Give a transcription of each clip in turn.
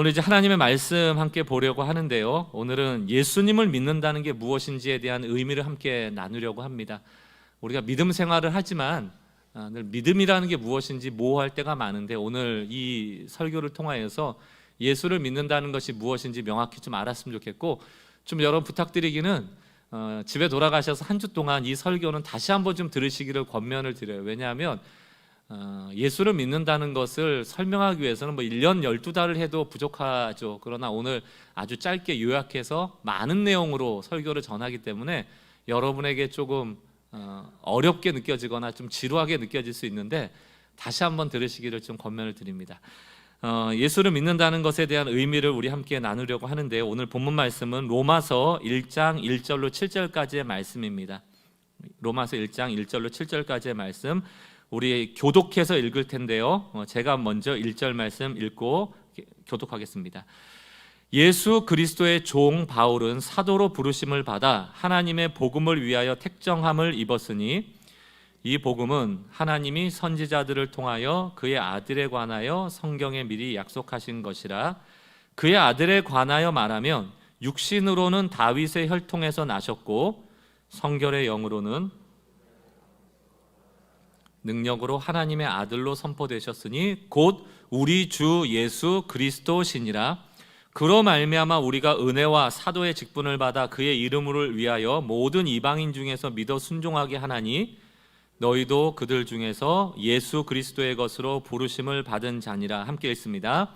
오늘 이제 하나님의 말씀 함께 보려고 하는데요. 오늘은 예수님을 믿는다는 게 무엇인지에 대한 의미를 함께 나누려고 합니다. 우리가 믿음 생활을 하지만 늘 믿음이라는 게 무엇인지 모호할 때가 많은데, 오늘 이 설교를 통하여서 예수를 믿는다는 것이 무엇인지 명확히 좀 알았으면 좋겠고, 좀 여러분 부탁드리기는 집에 돌아가셔서 한 주 동안 이 설교는 다시 한번 좀 들으시기를 권면을 드려요. 왜냐하면 예수를 믿는다는 것을 설명하기 위해서는 1년 12달을 해도 부족하죠. 그러나 오늘 아주 짧게 요약해서 많은 내용으로 설교를 전하기 때문에 여러분에게 조금 어렵게 느껴지거나 좀 지루하게 느껴질 수 있는데, 다시 한번 들으시기를 좀 권면을 드립니다. 예수를 믿는다는 것에 대한 의미를 우리 함께 나누려고 하는데요. 오늘 본문 말씀은 로마서 1장 1절로 7절까지의 말씀입니다. 로마서 1장 1절로 7절까지의 말씀, 우리 교독해서 읽을 텐데요. 제가 먼저 1절 말씀 읽고 교독하겠습니다. 예수 그리스도의 종 바울은 사도로 부르심을 받아 하나님의 복음을 위하여 택정함을 입었으니, 이 복음은 하나님이 선지자들을 통하여 그의 아들에 관하여 성경에 미리 약속하신 것이라. 그의 아들에 관하여 말하면 육신으로는 다윗의 혈통에서 나셨고 성결의 영으로는 능력으로 하나님의 아들로 선포되셨으니 곧 우리 주 예수 그리스도시니라. 그로 말미암아 우리가 은혜와 사도의 직분을 받아 그의 이름을 위하여 모든 이방인 중에서 믿어 순종하게 하나니, 너희도 그들 중에서 예수 그리스도의 것으로 부르심을 받은 자니라. 함께 읽습니다.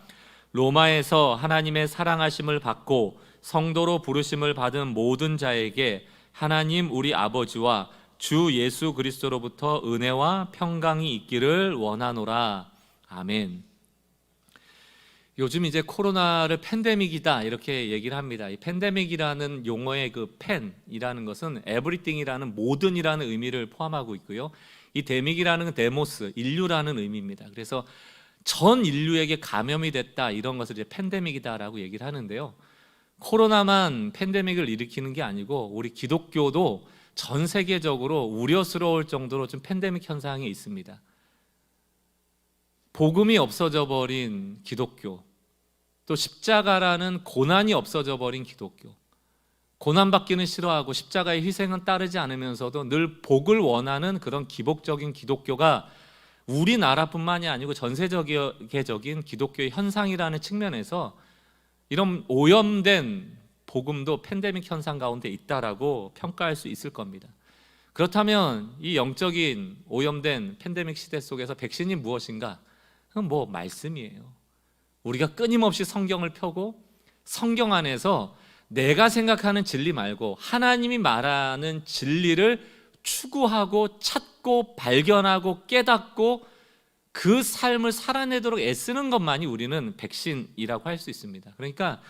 로마에서 하나님의 사랑하심을 받고 성도로 부르심을 받은 모든 자에게 하나님 우리 아버지와 주 예수 그리스도로부터 은혜와 평강이 있기를 원하노라. 아멘. 요즘 이제 코로나를 팬데믹이다 이렇게 얘기를 합니다. 이 팬데믹이라는 용어의 그 팬이라는 것은 에브리띵이라는 모든이라는 의미를 포함하고 있고요. 이 데믹이라는 건 데모스, 인류라는 의미입니다. 그래서 전 인류에게 감염이 됐다, 이런 것을 이제 팬데믹이다라고 얘기를 하는데요. 코로나만 팬데믹을 일으키는 게 아니고 우리 기독교도 전 세계적으로 우려스러울 정도로 좀 팬데믹 현상이 있습니다. 복음이 없어져 버린 기독교, 또 십자가라는 고난이 없어져 버린 기독교, 고난받기는 싫어하고 십자가의 희생은 따르지 않으면서도 늘 복을 원하는 그런 기복적인 기독교가 우리나라뿐만이 아니고 전 세계적인 기독교의 현상이라는 측면에서 이런 오염된 복음도 팬데믹 현상 가운데 있다라고 평가할 수 있을 겁니다. 그렇다면 이 영적인 오염된 팬데믹 시대 속에서 백신이 무엇인가? 그건 말씀이에요. 우리가 끊임없이 성경을 펴고 성경 안에서 내가 생각하는 진리 말고 하나님이 말하는 진리를 추구하고 찾고 발견하고 깨닫고 그 삶을 살아내도록 애쓰는 것만이 우리는 백신이라고 할 수 있습니다. 그러니까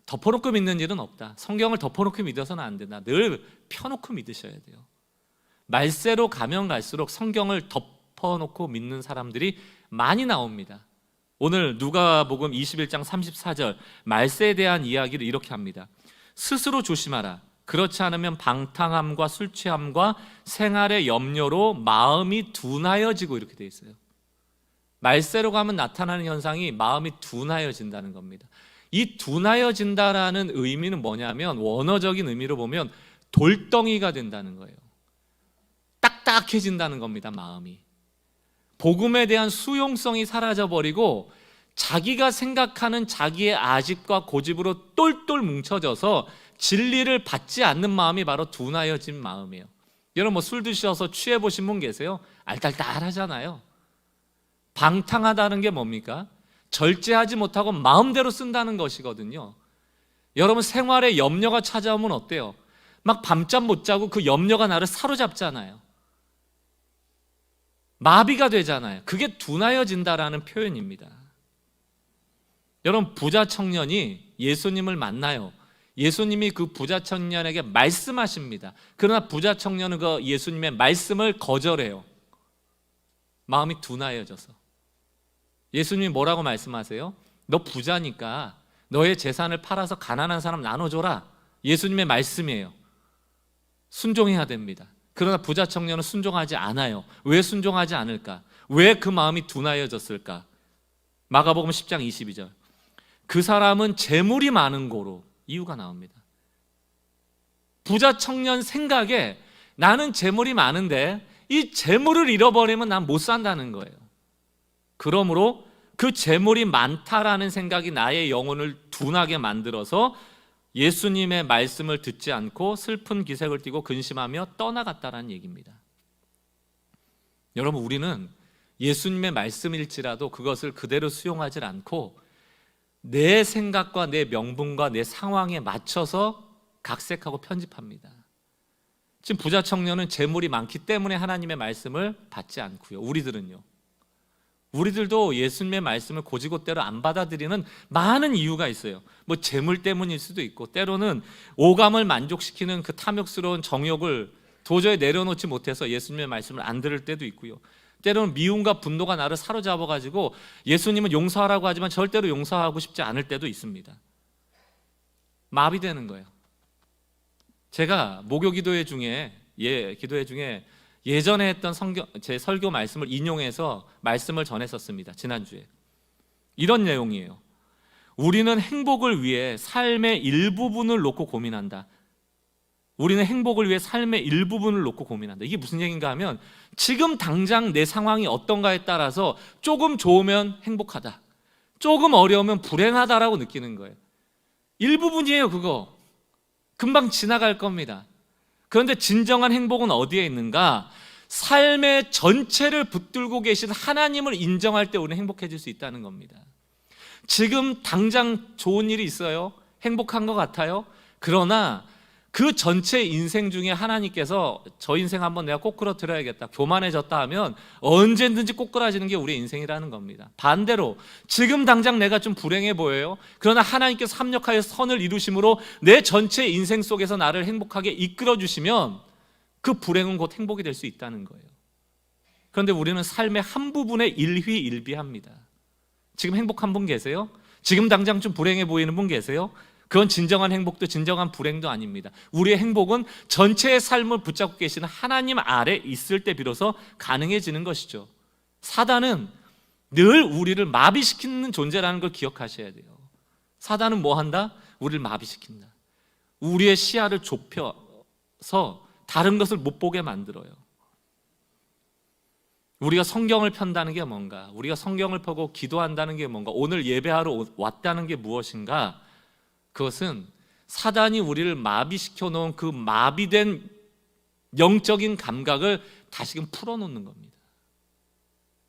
덮어놓고 믿는 일은 없다. 성경을 덮어놓고 믿어서는 안 된다. 늘 펴놓고 믿으셔야 돼요. 말세로 가면 갈수록 성경을 덮어놓고 믿는 사람들이 많이 나옵니다. 오늘 누가복음 21장 34절 말세에 대한 이야기를 이렇게 합니다. 스스로 조심하라. 그렇지 않으면 방탕함과 술 취함과 생활의 염려로 마음이 둔하여지고, 이렇게 돼 있어요. 말세로 가면 나타나는 현상이 마음이 둔하여진다는 겁니다. 이 둔하여진다라는 의미는 뭐냐면, 원어적인 의미로 보면 돌덩이가 된다는 거예요. 딱딱해진다는 겁니다. 마음이 복음에 대한 수용성이 사라져버리고 자기가 생각하는 자기의 아집과 고집으로 똘똘 뭉쳐져서 진리를 받지 않는 마음이 바로 둔하여진 마음이에요. 여러분 술 드셔서 취해보신 분 계세요? 알딸딸하잖아요. 방탕하다는 게 뭡니까? 절제하지 못하고 마음대로 쓴다는 것이거든요. 여러분 생활에 염려가 찾아오면 어때요? 막 밤잠 못 자고 그 염려가 나를 사로잡잖아요. 마비가 되잖아요. 그게 둔하여진다라는 표현입니다. 여러분 부자 청년이 예수님을 만나요. 예수님이 그 부자 청년에게 말씀하십니다. 그러나 부자 청년은 그 예수님의 말씀을 거절해요. 마음이 둔하여져서. 예수님이 뭐라고 말씀하세요? 너 부자니까 너의 재산을 팔아서 가난한 사람 나눠줘라. 예수님의 말씀이에요. 순종해야 됩니다. 그러나 부자 청년은 순종하지 않아요. 왜 순종하지 않을까? 왜 그 마음이 둔하여졌을까? 마가복음 10장 22절 그 사람은 재물이 많은 고로 이유가 나옵니다. 부자 청년 생각에 나는 재물이 많은데 이 재물을 잃어버리면 난 못 산다는 거예요. 그러므로 그 재물이 많다라는 생각이 나의 영혼을 둔하게 만들어서 예수님의 말씀을 듣지 않고 슬픈 기색을 띠고 근심하며 떠나갔다라는 얘기입니다. 여러분, 우리는 예수님의 말씀일지라도 그것을 그대로 수용하지 않고 내 생각과 내 명분과 내 상황에 맞춰서 각색하고 편집합니다. 지금 부자 청년은 재물이 많기 때문에 하나님의 말씀을 받지 않고요. 우리들도 예수님의 말씀을 고지고대로 안 받아들이는 많은 이유가 있어요. 뭐 재물 때문일 수도 있고, 때로는 오감을 만족시키는 그 탐욕스러운 정욕을 도저히 내려놓지 못해서 예수님의 말씀을 안 들을 때도 있고요. 때로는 미움과 분노가 나를 사로잡아가지고 예수님은 용서하라고 하지만 절대로 용서하고 싶지 않을 때도 있습니다. 마비되는 거예요. 제가 목요 기도회 중에 예전에 했던 제 설교 말씀을 인용해서 말씀을 전했었습니다. 지난주에 이런 내용이에요. 우리는 행복을 위해 삶의 일부분을 놓고 고민한다. 우리는 행복을 위해 삶의 일부분을 놓고 고민한다. 이게 무슨 얘기인가 하면 지금 당장 내 상황이 어떤가에 따라서 조금 좋으면 행복하다, 조금 어려우면 불행하다라고 느끼는 거예요. 일부분이에요. 그거 금방 지나갈 겁니다. 그런데 진정한 행복은 어디에 있는가? 삶의 전체를 붙들고 계신 하나님을 인정할 때 우리는 행복해질 수 있다는 겁니다. 지금 당장 좋은 일이 있어요. 행복한 것 같아요. 그러나 그 전체 인생 중에 하나님께서 저 인생 한번 내가 꼬꾸라뜨려야겠다, 교만해졌다 하면 언제든지 꼬꾸라지는 게 우리의 인생이라는 겁니다. 반대로 지금 당장 내가 좀 불행해 보여요. 그러나 하나님께서 합력하여 선을 이루심으로 내 전체 인생 속에서 나를 행복하게 이끌어 주시면 그 불행은 곧 행복이 될 수 있다는 거예요. 그런데 우리는 삶의 한 부분에 일희일비합니다. 지금 행복한 분 계세요? 지금 당장 좀 불행해 보이는 분 계세요? 그건 진정한 행복도 진정한 불행도 아닙니다. 우리의 행복은 전체의 삶을 붙잡고 계시는 하나님 아래 있을 때 비로소 가능해지는 것이죠. 사단은 늘 우리를 마비시키는 존재라는 걸 기억하셔야 돼요. 사단은 뭐 한다? 우리를 마비시킨다. 우리의 시야를 좁혀서 다른 것을 못 보게 만들어요. 우리가 성경을 편다는 게 뭔가? 우리가 성경을 펴고 기도한다는 게 뭔가? 오늘 예배하러 왔다는 게 무엇인가? 그것은 사단이 우리를 마비시켜 놓은 그 마비된 영적인 감각을 다시금 풀어놓는 겁니다.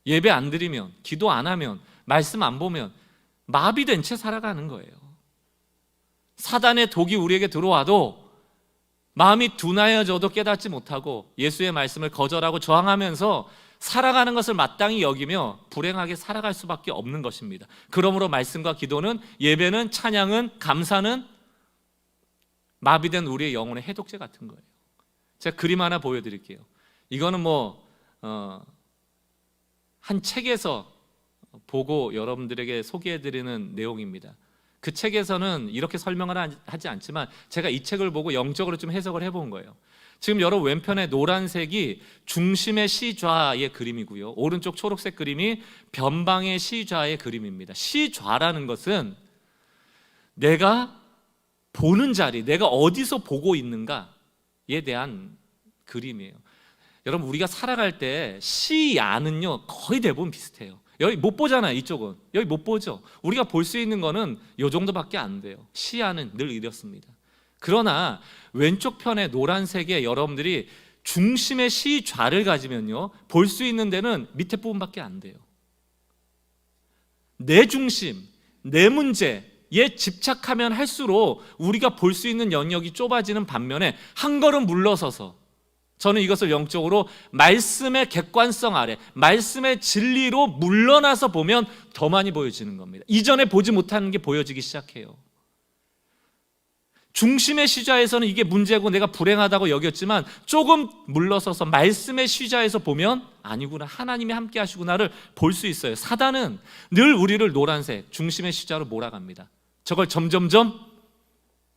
예배 안 드리면, 기도 안 하면, 말씀 안 보면 마비된 채 살아가는 거예요. 사단의 독이 우리에게 들어와도 마음이 둔하여져도 깨닫지 못하고 예수의 말씀을 거절하고 저항하면서 살아가는 것을 마땅히 여기며 불행하게 살아갈 수밖에 없는 것입니다. 그러므로 말씀과 기도는, 예배는, 찬양은, 감사는 마비된 우리의 영혼의 해독제 같은 거예요. 제가 그림 하나 보여드릴게요. 이거는 한 책에서 보고 여러분들에게 소개해드리는 내용입니다. 그 책에서는 이렇게 설명을 하지 않지만 제가 이 책을 보고 영적으로 좀 해석을 해본 거예요. 지금 여러분 왼편에 노란색이 중심의 시좌의 그림이고요, 오른쪽 초록색 그림이 변방의 시좌의 그림입니다. 시좌라는 것은 내가 보는 자리, 내가 어디서 보고 있는가에 대한 그림이에요. 여러분, 우리가 살아갈 때 시야는요 거의 대부분 비슷해요. 여기 못 보잖아요. 이쪽은 여기 못 보죠. 우리가 볼 수 있는 거는 이 정도밖에 안 돼요. 시야는 늘 이렇습니다. 그러나 왼쪽 편에 노란색에 여러분들이 중심의 시좌를 가지면요, 볼 수 있는 데는 밑에 부분밖에 안 돼요. 내 중심, 내 문제에 집착하면 할수록 우리가 볼 수 있는 영역이 좁아지는 반면에 한 걸음 물러서서, 저는 이것을 영적으로 말씀의 객관성 아래, 말씀의 진리로 물러나서 보면 더 많이 보여지는 겁니다. 이전에 보지 못하는 게 보여지기 시작해요. 중심의 시좌에서는 이게 문제고 내가 불행하다고 여겼지만 조금 물러서서 말씀의 시좌에서 보면 아니구나, 하나님이 함께 하시구나를 볼 수 있어요. 사단은 늘 우리를 노란색 중심의 시좌로 몰아갑니다. 저걸 점점점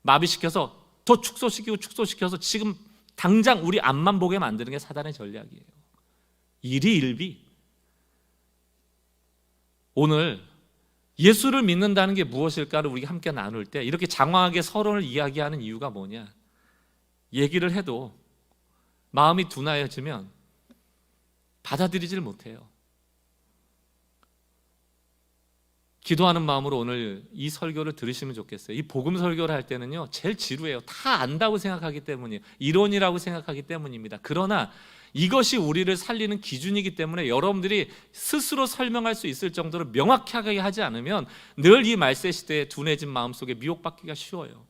마비시켜서 더 축소시켜서 지금 당장 우리 앞만 보게 만드는 게 사단의 전략이에요. 일희일비. 오늘 예수를 믿는다는 게 무엇일까를 우리가 함께 나눌 때 이렇게 장황하게 서론을 이야기하는 이유가 뭐냐? 얘기를 해도 마음이 둔하여지면 받아들이질 못해요. 기도하는 마음으로 오늘 이 설교를 들으시면 좋겠어요. 이 복음 설교를 할 때는요, 제일 지루해요. 다 안다고 생각하기 때문이에요. 이론이라고 생각하기 때문입니다. 그러나 이것이 우리를 살리는 기준이기 때문에 여러분들이 스스로 설명할 수 있을 정도로 명확하게 하지 않으면 늘 이 말세 시대에 둔해진 마음속에 미혹받기가 쉬워요.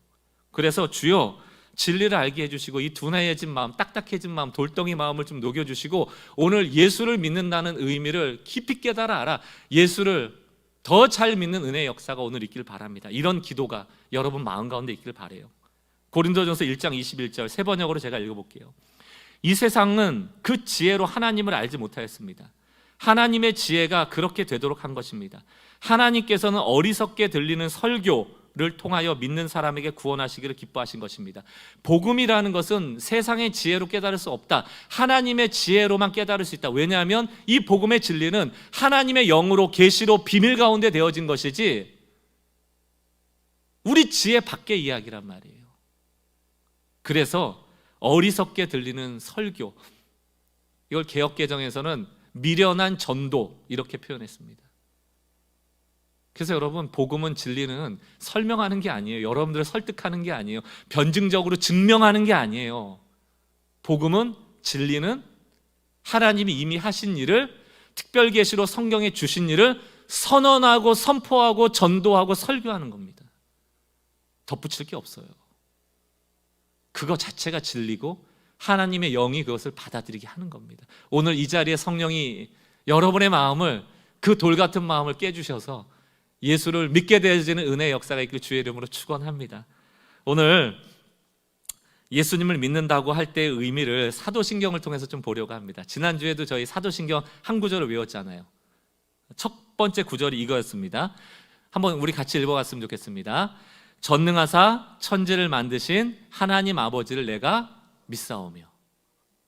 그래서 주여 진리를 알게 해주시고 이 둔해진 마음, 딱딱해진 마음, 돌덩이 마음을 좀 녹여주시고 오늘 예수를 믿는다는 의미를 깊이 깨달아 알아 예수를 더 잘 믿는 은혜의 역사가 오늘 있길 바랍니다. 이런 기도가 여러분 마음 가운데 있길 바라요. 고린도전서 1장 21절 세 번역으로 제가 읽어볼게요. 이 세상은 그 지혜로 하나님을 알지 못하였습니다. 하나님의 지혜가 그렇게 되도록 한 것입니다. 하나님께서는 어리석게 들리는 설교를 통하여 믿는 사람에게 구원하시기를 기뻐하신 것입니다. 복음이라는 것은 세상의 지혜로 깨달을 수 없다. 하나님의 지혜로만 깨달을 수 있다. 왜냐하면 이 복음의 진리는 하나님의 영으로 계시로 비밀 가운데 되어진 것이지 우리 지혜 밖의 이야기란 말이에요. 그래서 어리석게 들리는 설교, 이걸 개역개정에서는 미련한 전도 이렇게 표현했습니다. 그래서 여러분, 복음은 진리는 설명하는 게 아니에요. 여러분들을 설득하는 게 아니에요. 변증적으로 증명하는 게 아니에요. 복음은, 진리는 하나님이 이미 하신 일을, 특별 계시로 성경에 주신 일을 선언하고 선포하고 전도하고 설교하는 겁니다. 덧붙일 게 없어요. 그거 자체가 진리고 하나님의 영이 그것을 받아들이게 하는 겁니다. 오늘 이 자리에 성령이 여러분의 마음을, 그 돌 같은 마음을 깨주셔서 예수를 믿게 되어지는 은혜의 역사가 있길 주의 이름으로 축원합니다. 오늘 예수님을 믿는다고 할 때의 의미를 사도신경을 통해서 좀 보려고 합니다. 지난주에도 저희 사도신경 한 구절을 외웠잖아요. 첫 번째 구절이 이거였습니다. 한번 우리 같이 읽어갔으면 좋겠습니다. 전능하사 천지를 만드신 하나님 아버지를 내가 믿사오며.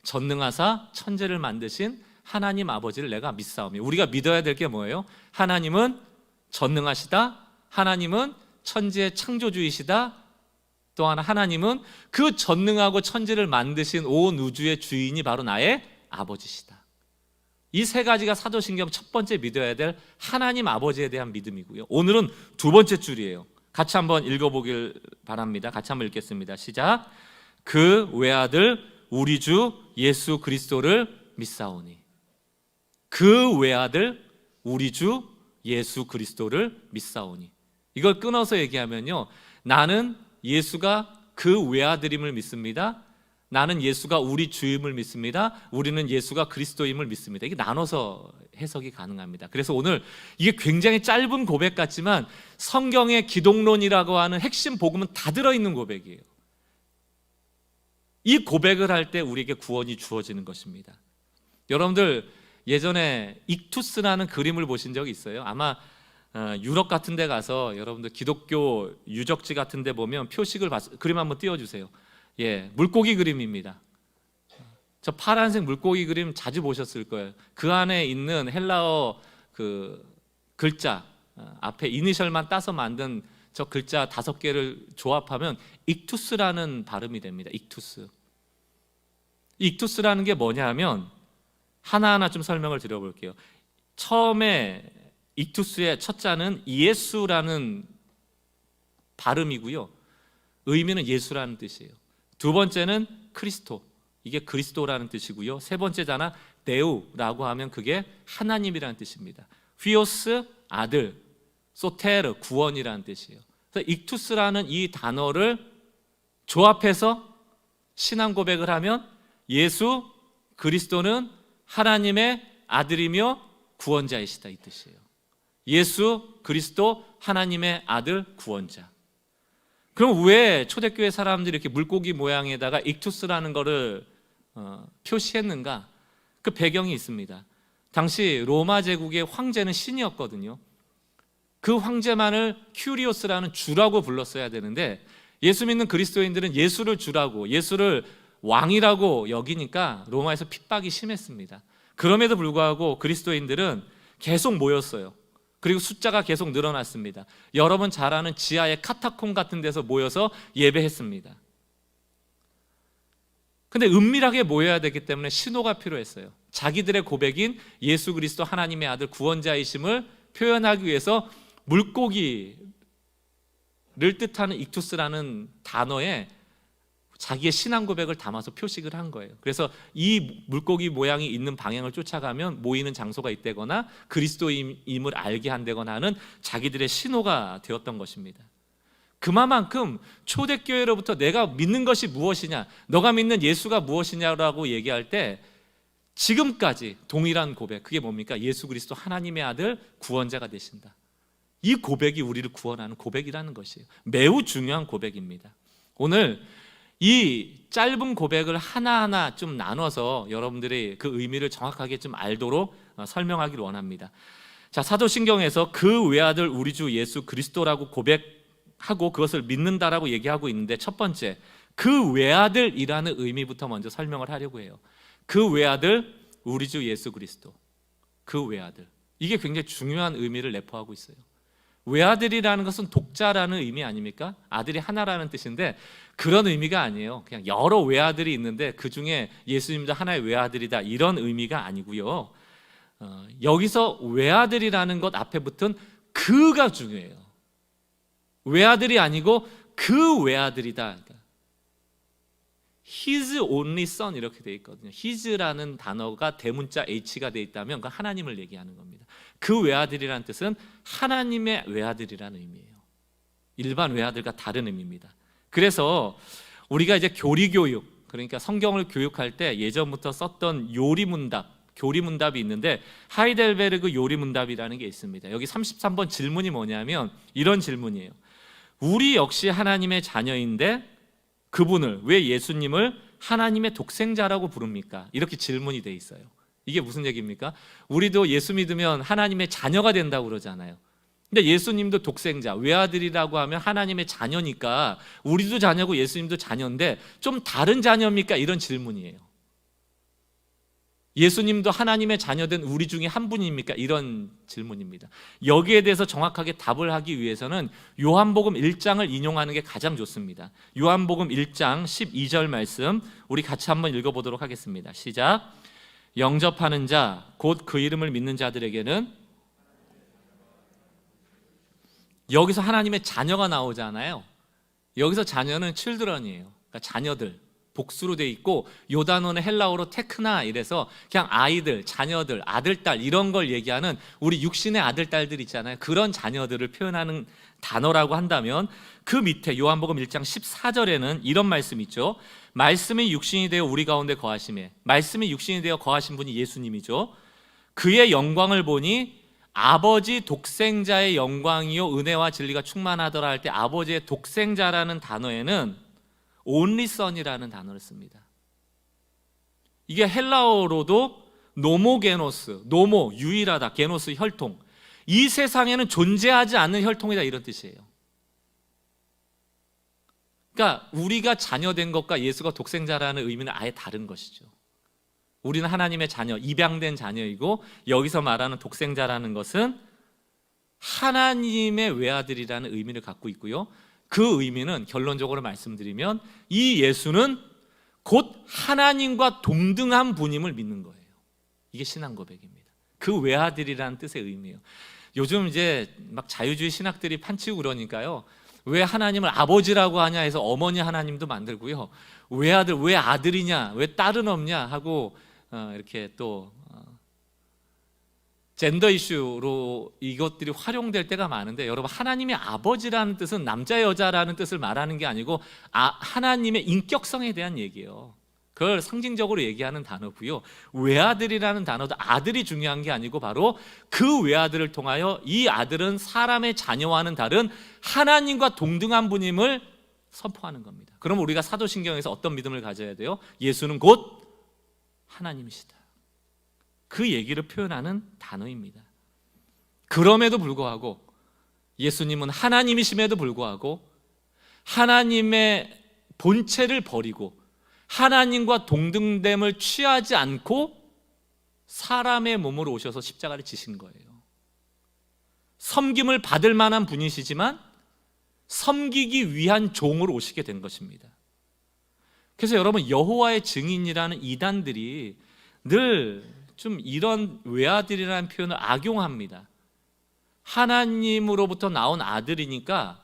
전능하사 천지를 만드신 하나님 아버지를 내가 믿사오며. 우리가 믿어야 될 게 뭐예요? 하나님은 전능하시다. 하나님은 천지의 창조주이시다. 또한 하나님은 그 전능하고 천지를 만드신 온 우주의 주인이 바로 나의 아버지시다. 이 세 가지가 사도신경 첫 번째 믿어야 될 하나님 아버지에 대한 믿음이고요. 오늘은 두 번째 줄이에요. 같이 한번 읽어보길 바랍니다. 같이 한번 읽겠습니다. 시작. 그 외아들 우리 주 예수 그리스도를 믿사오니. 그 외아들 우리 주 예수 그리스도를 믿사오니. 이걸 끊어서 얘기하면요, 나는 예수가 그 외아들임을 믿습니다. 나는 예수가 우리 주임을 믿습니다. 우리는 예수가 그리스도임을 믿습니다. 이게 나눠서 해석이 가능합니다. 그래서 오늘 이게 굉장히 짧은 고백 같지만 성경의 기독론이라고 하는 핵심 복음은 다 들어있는 고백이에요. 이 고백을 할 때 우리에게 구원이 주어지는 것입니다. 여러분들 예전에 익투스라는 그림을 보신 적이 있어요? 아마 유럽 같은 데 가서 여러분들 기독교 유적지 같은 데 보면 표식을 그림 한번 띄워주세요. 예, 물고기 그림입니다. 저 파란색 물고기 그림 자주 보셨을 거예요. 그 안에 있는 헬라어 그 글자 앞에 이니셜만 따서 만든 저 글자 5개를 조합하면 익투스라는 발음이 됩니다. 익투스. 익투스라는 게 뭐냐 하면 하나하나 좀 설명을 드려볼게요. 처음에 익투스의 첫 자는 예수라는 발음이고요, 의미는 예수라는 뜻이에요. 두 번째는 크리스토, 이게 그리스도라는 뜻이고요. 세 번째 자나 데우라고 하면 그게 하나님이라는 뜻입니다. 휘오스 아들, 소테르 구원이라는 뜻이에요. 그래서 익투스라는 이 단어를 조합해서 신앙 고백을 하면 예수 그리스도는 하나님의 아들이며 구원자이시다, 이 뜻이에요. 예수 그리스도 하나님의 아들 구원자. 그럼 왜 초대교회 사람들이 이렇게 물고기 모양에다가 익투스라는 거를 표시했는가? 그 배경이 있습니다. 당시 로마 제국의 황제는 신이었거든요. 그 황제만을 큐리오스라는 주라고 불렀어야 되는데 예수 믿는 그리스도인들은 예수를 주라고, 예수를 왕이라고 여기니까 로마에서 핍박이 심했습니다. 그럼에도 불구하고 그리스도인들은 계속 모였어요. 그리고 숫자가 계속 늘어났습니다. 여러분 잘 아는 지하의 카타콤 같은 데서 모여서 예배했습니다. 근데 은밀하게 모여야 되기 때문에 신호가 필요했어요. 자기들의 고백인 예수 그리스도 하나님의 아들 구원자이심을 표현하기 위해서 물고기를 뜻하는 익투스라는 단어에 자기의 신앙 고백을 담아서 표식을 한 거예요. 그래서 이 물고기 모양이 있는 방향을 쫓아가면 모이는 장소가 있다거나 그리스도임을 알게 한다거나 하는 자기들의 신호가 되었던 것입니다. 그만큼 초대교회로부터 내가 믿는 것이 무엇이냐, 너가 믿는 예수가 무엇이냐라고 얘기할 때 지금까지 동일한 고백, 그게 뭡니까? 예수 그리스도 하나님의 아들 구원자가 되신다. 이 고백이 우리를 구원하는 고백이라는 것이에요. 매우 중요한 고백입니다. 오늘 이 짧은 고백을 하나하나 좀 나눠서 여러분들이 그 의미를 정확하게 좀 알도록 설명하기를 원합니다. 자, 사도신경에서 그 외아들 우리 주 예수 그리스도라고 고백하고 그것을 믿는다라고 얘기하고 있는데, 첫 번째 그 외아들이라는 의미부터 먼저 설명을 하려고 해요. 그 외아들 우리 주 예수 그리스도, 그 외아들, 이게 굉장히 중요한 의미를 내포하고 있어요. 외아들이라는 것은 독자라는 의미 아닙니까? 아들이 하나라는 뜻인데 그런 의미가 아니에요. 그냥 여러 외아들이 있는데 그 중에 예수님도 하나의 외아들이다, 이런 의미가 아니고요. 여기서 외아들이라는 것 앞에 붙은 그가 중요해요. 외아들이 아니고 그 외아들이다. His only son 이렇게 돼 있거든요. His라는 단어가 대문자 H가 돼 있다면 그 하나님을 얘기하는 겁니다. 그 외아들이라는 뜻은 하나님의 외아들이라는 의미예요. 일반 외아들과 다른 의미입니다. 그래서 우리가 이제 교리교육, 그러니까 성경을 교육할 때 예전부터 썼던 요리문답, 교리문답이 있는데 하이델베르그 요리문답이라는 게 있습니다. 여기 33번 질문이 뭐냐면 이런 질문이에요. 우리 역시 하나님의 자녀인데 그분을, 왜 예수님을 하나님의 독생자라고 부릅니까? 이렇게 질문이 돼 있어요. 이게 무슨 얘기입니까? 우리도 예수 믿으면 하나님의 자녀가 된다고 그러잖아요. 근데 예수님도 독생자, 외아들이라고 하면 하나님의 자녀니까 우리도 자녀고 예수님도 자녀인데 좀 다른 자녀입니까? 이런 질문이에요. 예수님도 하나님의 자녀된 우리 중에 한 분입니까? 이런 질문입니다. 여기에 대해서 정확하게 답을 하기 위해서는 요한복음 1장을 인용하는 게 가장 좋습니다. 요한복음 1장 12절 말씀 우리 같이 한번 읽어보도록 하겠습니다. 시작. 영접하는 자, 곧 그 이름을 믿는 자들에게는, 여기서 하나님의 자녀가 나오잖아요. 여기서 자녀는 children이에요. 그러니까 자녀들, 복수로 돼 있고 요 단어는 헬라어로 테크나 이래서 그냥 아이들, 자녀들, 아들, 딸 이런 걸 얘기하는 우리 육신의 아들, 딸들 있잖아요. 그런 자녀들을 표현하는 단어라고 한다면 그 밑에 요한복음 1장 14절에는 이런 말씀 있죠. 말씀이 육신이 되어 우리 가운데 거하심에, 말씀이 육신이 되어 거하신 분이 예수님이죠. 그의 영광을 보니 아버지 독생자의 영광이요 은혜와 진리가 충만하더라 할 때 아버지의 독생자라는 단어에는 only son이라는 단어를 씁니다. 이게 헬라어로도 노모게노스, 노모 유일하다, 게노스 혈통, 이 세상에는 존재하지 않는 혈통이다, 이런 뜻이에요. 그러니까 우리가 자녀된 것과 예수가 독생자라는 의미는 아예 다른 것이죠. 우리는 하나님의 자녀, 입양된 자녀이고 여기서 말하는 독생자라는 것은 하나님의 외아들이라는 의미를 갖고 있고요. 그 의미는 결론적으로 말씀드리면 이 예수는 곧 하나님과 동등한 분임을 믿는 거예요. 이게 신앙 고백입니다. 그 외아들이라는 뜻의 의미예요. 요즘 이제 막 자유주의 신학들이 판치고 그러니까요. 왜 하나님을 아버지라고 하냐 해서 어머니 하나님도 만들고요. 외아들, 왜 아들이냐, 왜 딸은 없냐 하고 이렇게 또 젠더 이슈로 이것들이 활용될 때가 많은데, 여러분 하나님의 아버지라는 뜻은 남자 여자라는 뜻을 말하는 게 아니고 하나님의 인격성에 대한 얘기예요. 그걸 상징적으로 얘기하는 단어고요. 외아들이라는 단어도 아들이 중요한 게 아니고 바로 그 외아들을 통하여 이 아들은 사람의 자녀와는 다른 하나님과 동등한 분임을 선포하는 겁니다. 그럼 우리가 사도신경에서 어떤 믿음을 가져야 돼요? 예수는 곧 하나님이시다. 그 얘기를 표현하는 단어입니다. 그럼에도 불구하고 예수님은 하나님이심에도 불구하고 하나님의 본체를 버리고 하나님과 동등됨을 취하지 않고 사람의 몸으로 오셔서 십자가를 지신 거예요. 섬김을 받을 만한 분이시지만 섬기기 위한 종으로 오시게 된 것입니다. 그래서 여러분, 여호와의 증인이라는 이단들이 늘 좀 이런 외아들이라는 표현을 악용합니다. 하나님으로부터 나온 아들이니까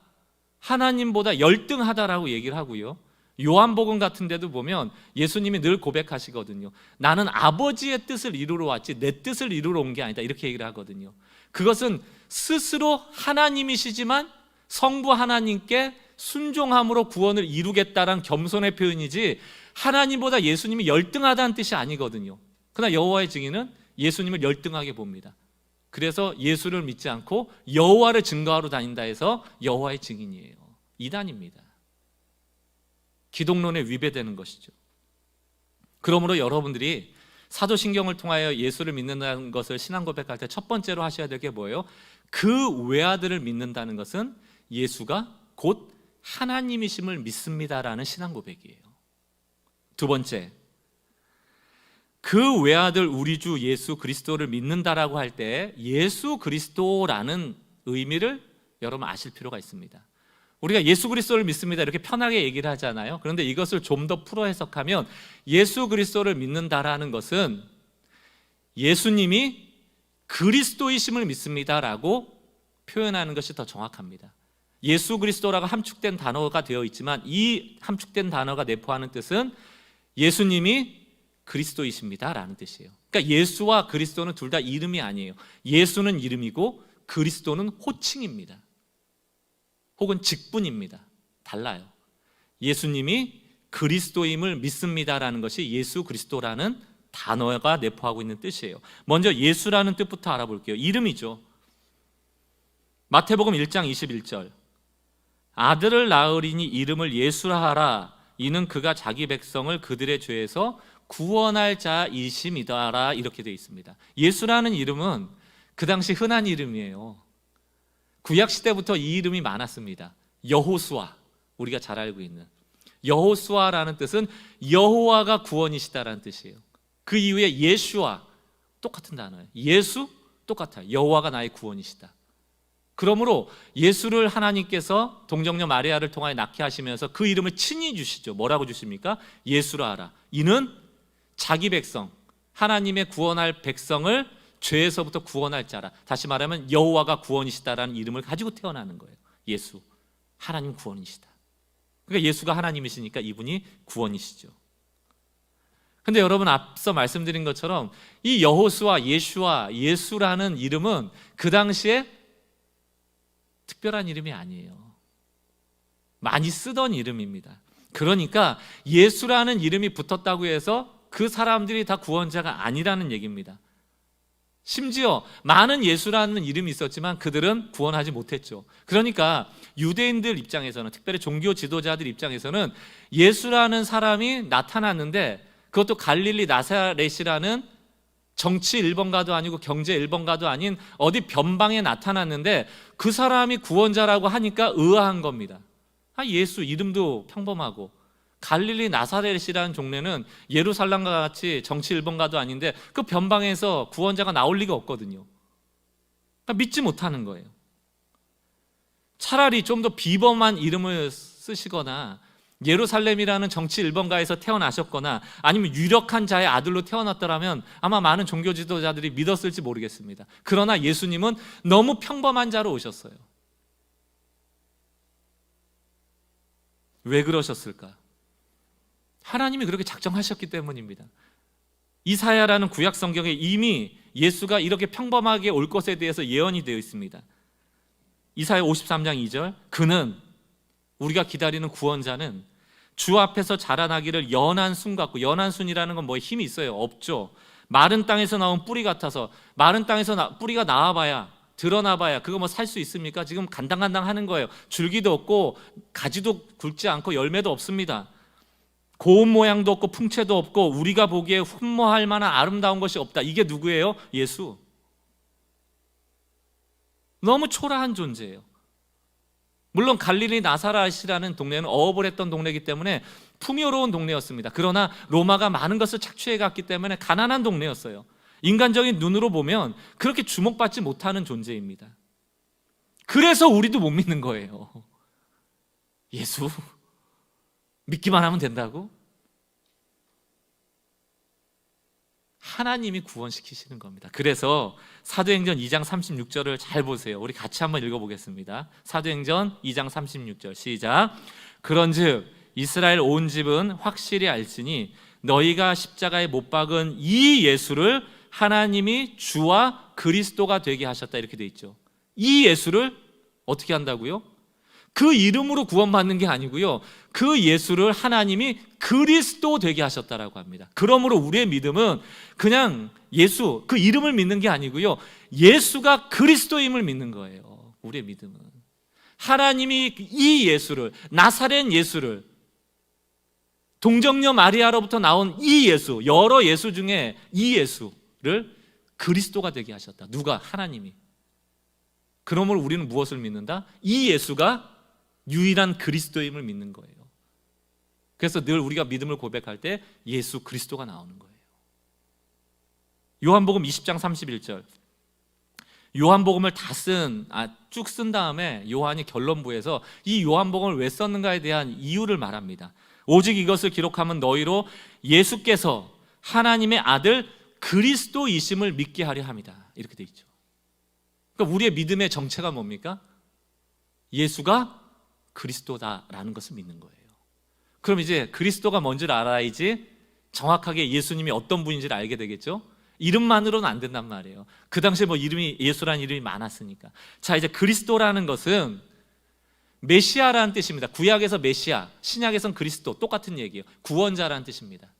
하나님보다 열등하다라고 얘기를 하고요. 요한복음 같은 데도 보면 예수님이 늘 고백하시거든요. 나는 아버지의 뜻을 이루러 왔지 내 뜻을 이루러 온 게 아니다, 이렇게 얘기를 하거든요. 그것은 스스로 하나님이시지만 성부 하나님께 순종함으로 구원을 이루겠다라는 겸손의 표현이지 하나님보다 예수님이 열등하다는 뜻이 아니거든요. 그러나 여호와의 증인은 예수님을 열등하게 봅니다. 그래서 예수를 믿지 않고 여호와를 증거하러 다닌다 해서 여호와의 증인이에요. 이단입니다. 기독론에 위배되는 것이죠. 그러므로 여러분들이 사도신경을 통하여 예수를 믿는다는 것을 신앙 고백할 때 첫 번째로 하셔야 될 게 뭐예요? 그 외아들을 믿는다는 것은 예수가 곧 하나님이심을 믿습니다라는 신앙 고백이에요. 두 번째, 그 외아들 우리 주 예수 그리스도를 믿는다라고 할 때 예수 그리스도라는 의미를 여러분 아실 필요가 있습니다. 우리가 예수 그리스도를 믿습니다 이렇게 편하게 얘기를 하잖아요. 그런데 이것을 좀 더 풀어 해석하면 예수 그리스도를 믿는다라는 것은 예수님이 그리스도이심을 믿습니다라고 표현하는 것이 더 정확합니다. 예수 그리스도라고 함축된 단어가 되어 있지만 이 함축된 단어가 내포하는 뜻은 예수님이 그리스도이십니다라는 뜻이에요. 그러니까 예수와 그리스도는 둘 다 이름이 아니에요. 예수는 이름이고 그리스도는 호칭입니다. 혹은 직분입니다. 달라요. 예수님이 그리스도임을 믿습니다라는 것이 예수 그리스도라는 단어가 내포하고 있는 뜻이에요. 먼저 예수라는 뜻부터 알아볼게요. 이름이죠. 마태복음 1장 21절, 아들을 낳으리니 이름을 예수라 하라. 이는 그가 자기 백성을 그들의 죄에서 구원할 자이심이다라. 이렇게 되어 있습니다. 예수라는 이름은 그 당시 흔한 이름이에요. 구약시대부터 이 이름이 많았습니다. 여호수아, 우리가 잘 알고 있는 여호수아라는 뜻은 여호와가 구원이시다라는 뜻이에요. 그 이후에 예슈아, 똑같은 단어예요. 예수, 똑같아요. 여호와가 나의 구원이시다. 그러므로 예수를 하나님께서 동정녀 마리아를 통하여 낳게 하시면서 그 이름을 친히 주시죠. 뭐라고 주십니까? 예수라 하라. 이는 자기 백성, 하나님의 구원할 백성을 죄에서부터 구원할 자라. 다시 말하면 여호와가 구원이시다라는 이름을 가지고 태어나는 거예요. 예수, 하나님 구원이시다. 그러니까 예수가 하나님이시니까 이분이 구원이시죠. 근데 여러분, 앞서 말씀드린 것처럼 이 여호수아, 예슈아, 예수라는 이름은 그 당시에 특별한 이름이 아니에요. 많이 쓰던 이름입니다. 그러니까 예수라는 이름이 붙었다고 해서 그 사람들이 다 구원자가 아니라는 얘기입니다. 심지어 많은 예수라는 이름이 있었지만 그들은 구원하지 못했죠. 그러니까 유대인들 입장에서는, 특별히 종교 지도자들 입장에서는 예수라는 사람이 나타났는데 그것도 갈릴리 나사렛이라는 정치 1번가도 아니고 경제 1번가도 아닌 어디 변방에 나타났는데 그 사람이 구원자라고 하니까 의아한 겁니다. 예수 이름도 평범하고 갈릴리 나사렛이라는 종래는 예루살렘과 같이 정치 1번가도 아닌데 그 변방에서 구원자가 나올 리가 없거든요. 그러니까 믿지 못하는 거예요. 차라리 좀 더 비범한 이름을 쓰시거나 예루살렘이라는 정치 1번가에서 태어나셨거나 아니면 유력한 자의 아들로 태어났더라면 아마 많은 종교 지도자들이 믿었을지 모르겠습니다. 그러나 예수님은 너무 평범한 자로 오셨어요. 왜 그러셨을까? 하나님이 그렇게 작정하셨기 때문입니다. 이사야라는 구약 성경에 이미 예수가 이렇게 평범하게 올 것에 대해서 예언이 되어 있습니다. 이사야 53장 2절, 그는, 우리가 기다리는 구원자는 주 앞에서 자라나기를 연한 순 같고, 연한 순이라는 건 뭐 힘이 있어요? 없죠. 마른 땅에서 나온 뿌리 같아서, 마른 땅에서 뿌리가 나와봐야, 드러나봐야 그거 뭐 살 수 있습니까? 지금 간당간당 하는 거예요. 줄기도 없고 가지도 굵지 않고 열매도 없습니다. 고운 모양도 없고 풍채도 없고 우리가 보기에 흠모할 만한 아름다운 것이 없다. 이게 누구예요? 예수. 너무 초라한 존재예요. 물론 갈릴리 나사렛이라는 동네는 어업을 했던 동네이기 때문에 풍요로운 동네였습니다. 그러나 로마가 많은 것을 착취해 갔기 때문에 가난한 동네였어요. 인간적인 눈으로 보면 그렇게 주목받지 못하는 존재입니다. 그래서 우리도 못 믿는 거예요. 예수 믿기만 하면 된다고? 하나님이 구원시키시는 겁니다. 그래서 사도행전 2장 36절을 잘 보세요. 우리 같이 한번 읽어보겠습니다. 사도행전 2장 36절 시작. 그런즉 이스라엘 온 집은 확실히 알지니 너희가 십자가에 못 박은 이 예수를 하나님이 주와 그리스도가 되게 하셨다. 이렇게 돼 있죠. 이 예수를 어떻게 한다고요? 그 이름으로 구원받는 게 아니고요, 그 예수를 하나님이 그리스도 되게 하셨다라고 합니다. 그러므로 우리의 믿음은 그냥 예수, 그 이름을 믿는 게 아니고요, 예수가 그리스도임을 믿는 거예요. 우리의 믿음은 하나님이 이 예수를, 나사렛 예수를, 동정녀 마리아로부터 나온 이 예수, 여러 예수 중에 이 예수를 그리스도가 되게 하셨다. 누가? 하나님이. 그러므로 우리는 무엇을 믿는다? 이 예수가 유일한 그리스도임을 믿는 거예요. 그래서 늘 우리가 믿음을 고백할 때 예수 그리스도가 나오는 거예요. 요한복음 20장 31절. 요한복음을 쭉 쓴 다음에 요한이 결론부에서 이 요한복음을 왜 썼는가에 대한 이유를 말합니다. 오직 이것을 기록하면 너희로 예수께서 하나님의 아들 그리스도이심을 믿게 하려 함이다. 이렇게 돼 있죠. 그러니까 우리의 믿음의 정체가 뭡니까? 예수가 그리스도다라는 것을 믿는 거예요. 그럼 이제 그리스도가 뭔지를 알아야지 정확하게 예수님이 어떤 분인지를 알게 되겠죠. 이름만으로는 안 된단 말이에요. 그 당시에 뭐 이름이, 예수라는 이름이 많았으니까. 자, 이제 그리스도라는 것은 메시아라는 뜻입니다. 구약에서 메시아, 신약에서는 그리스도, 똑같은 얘기예요. 구원자라는 뜻입니다.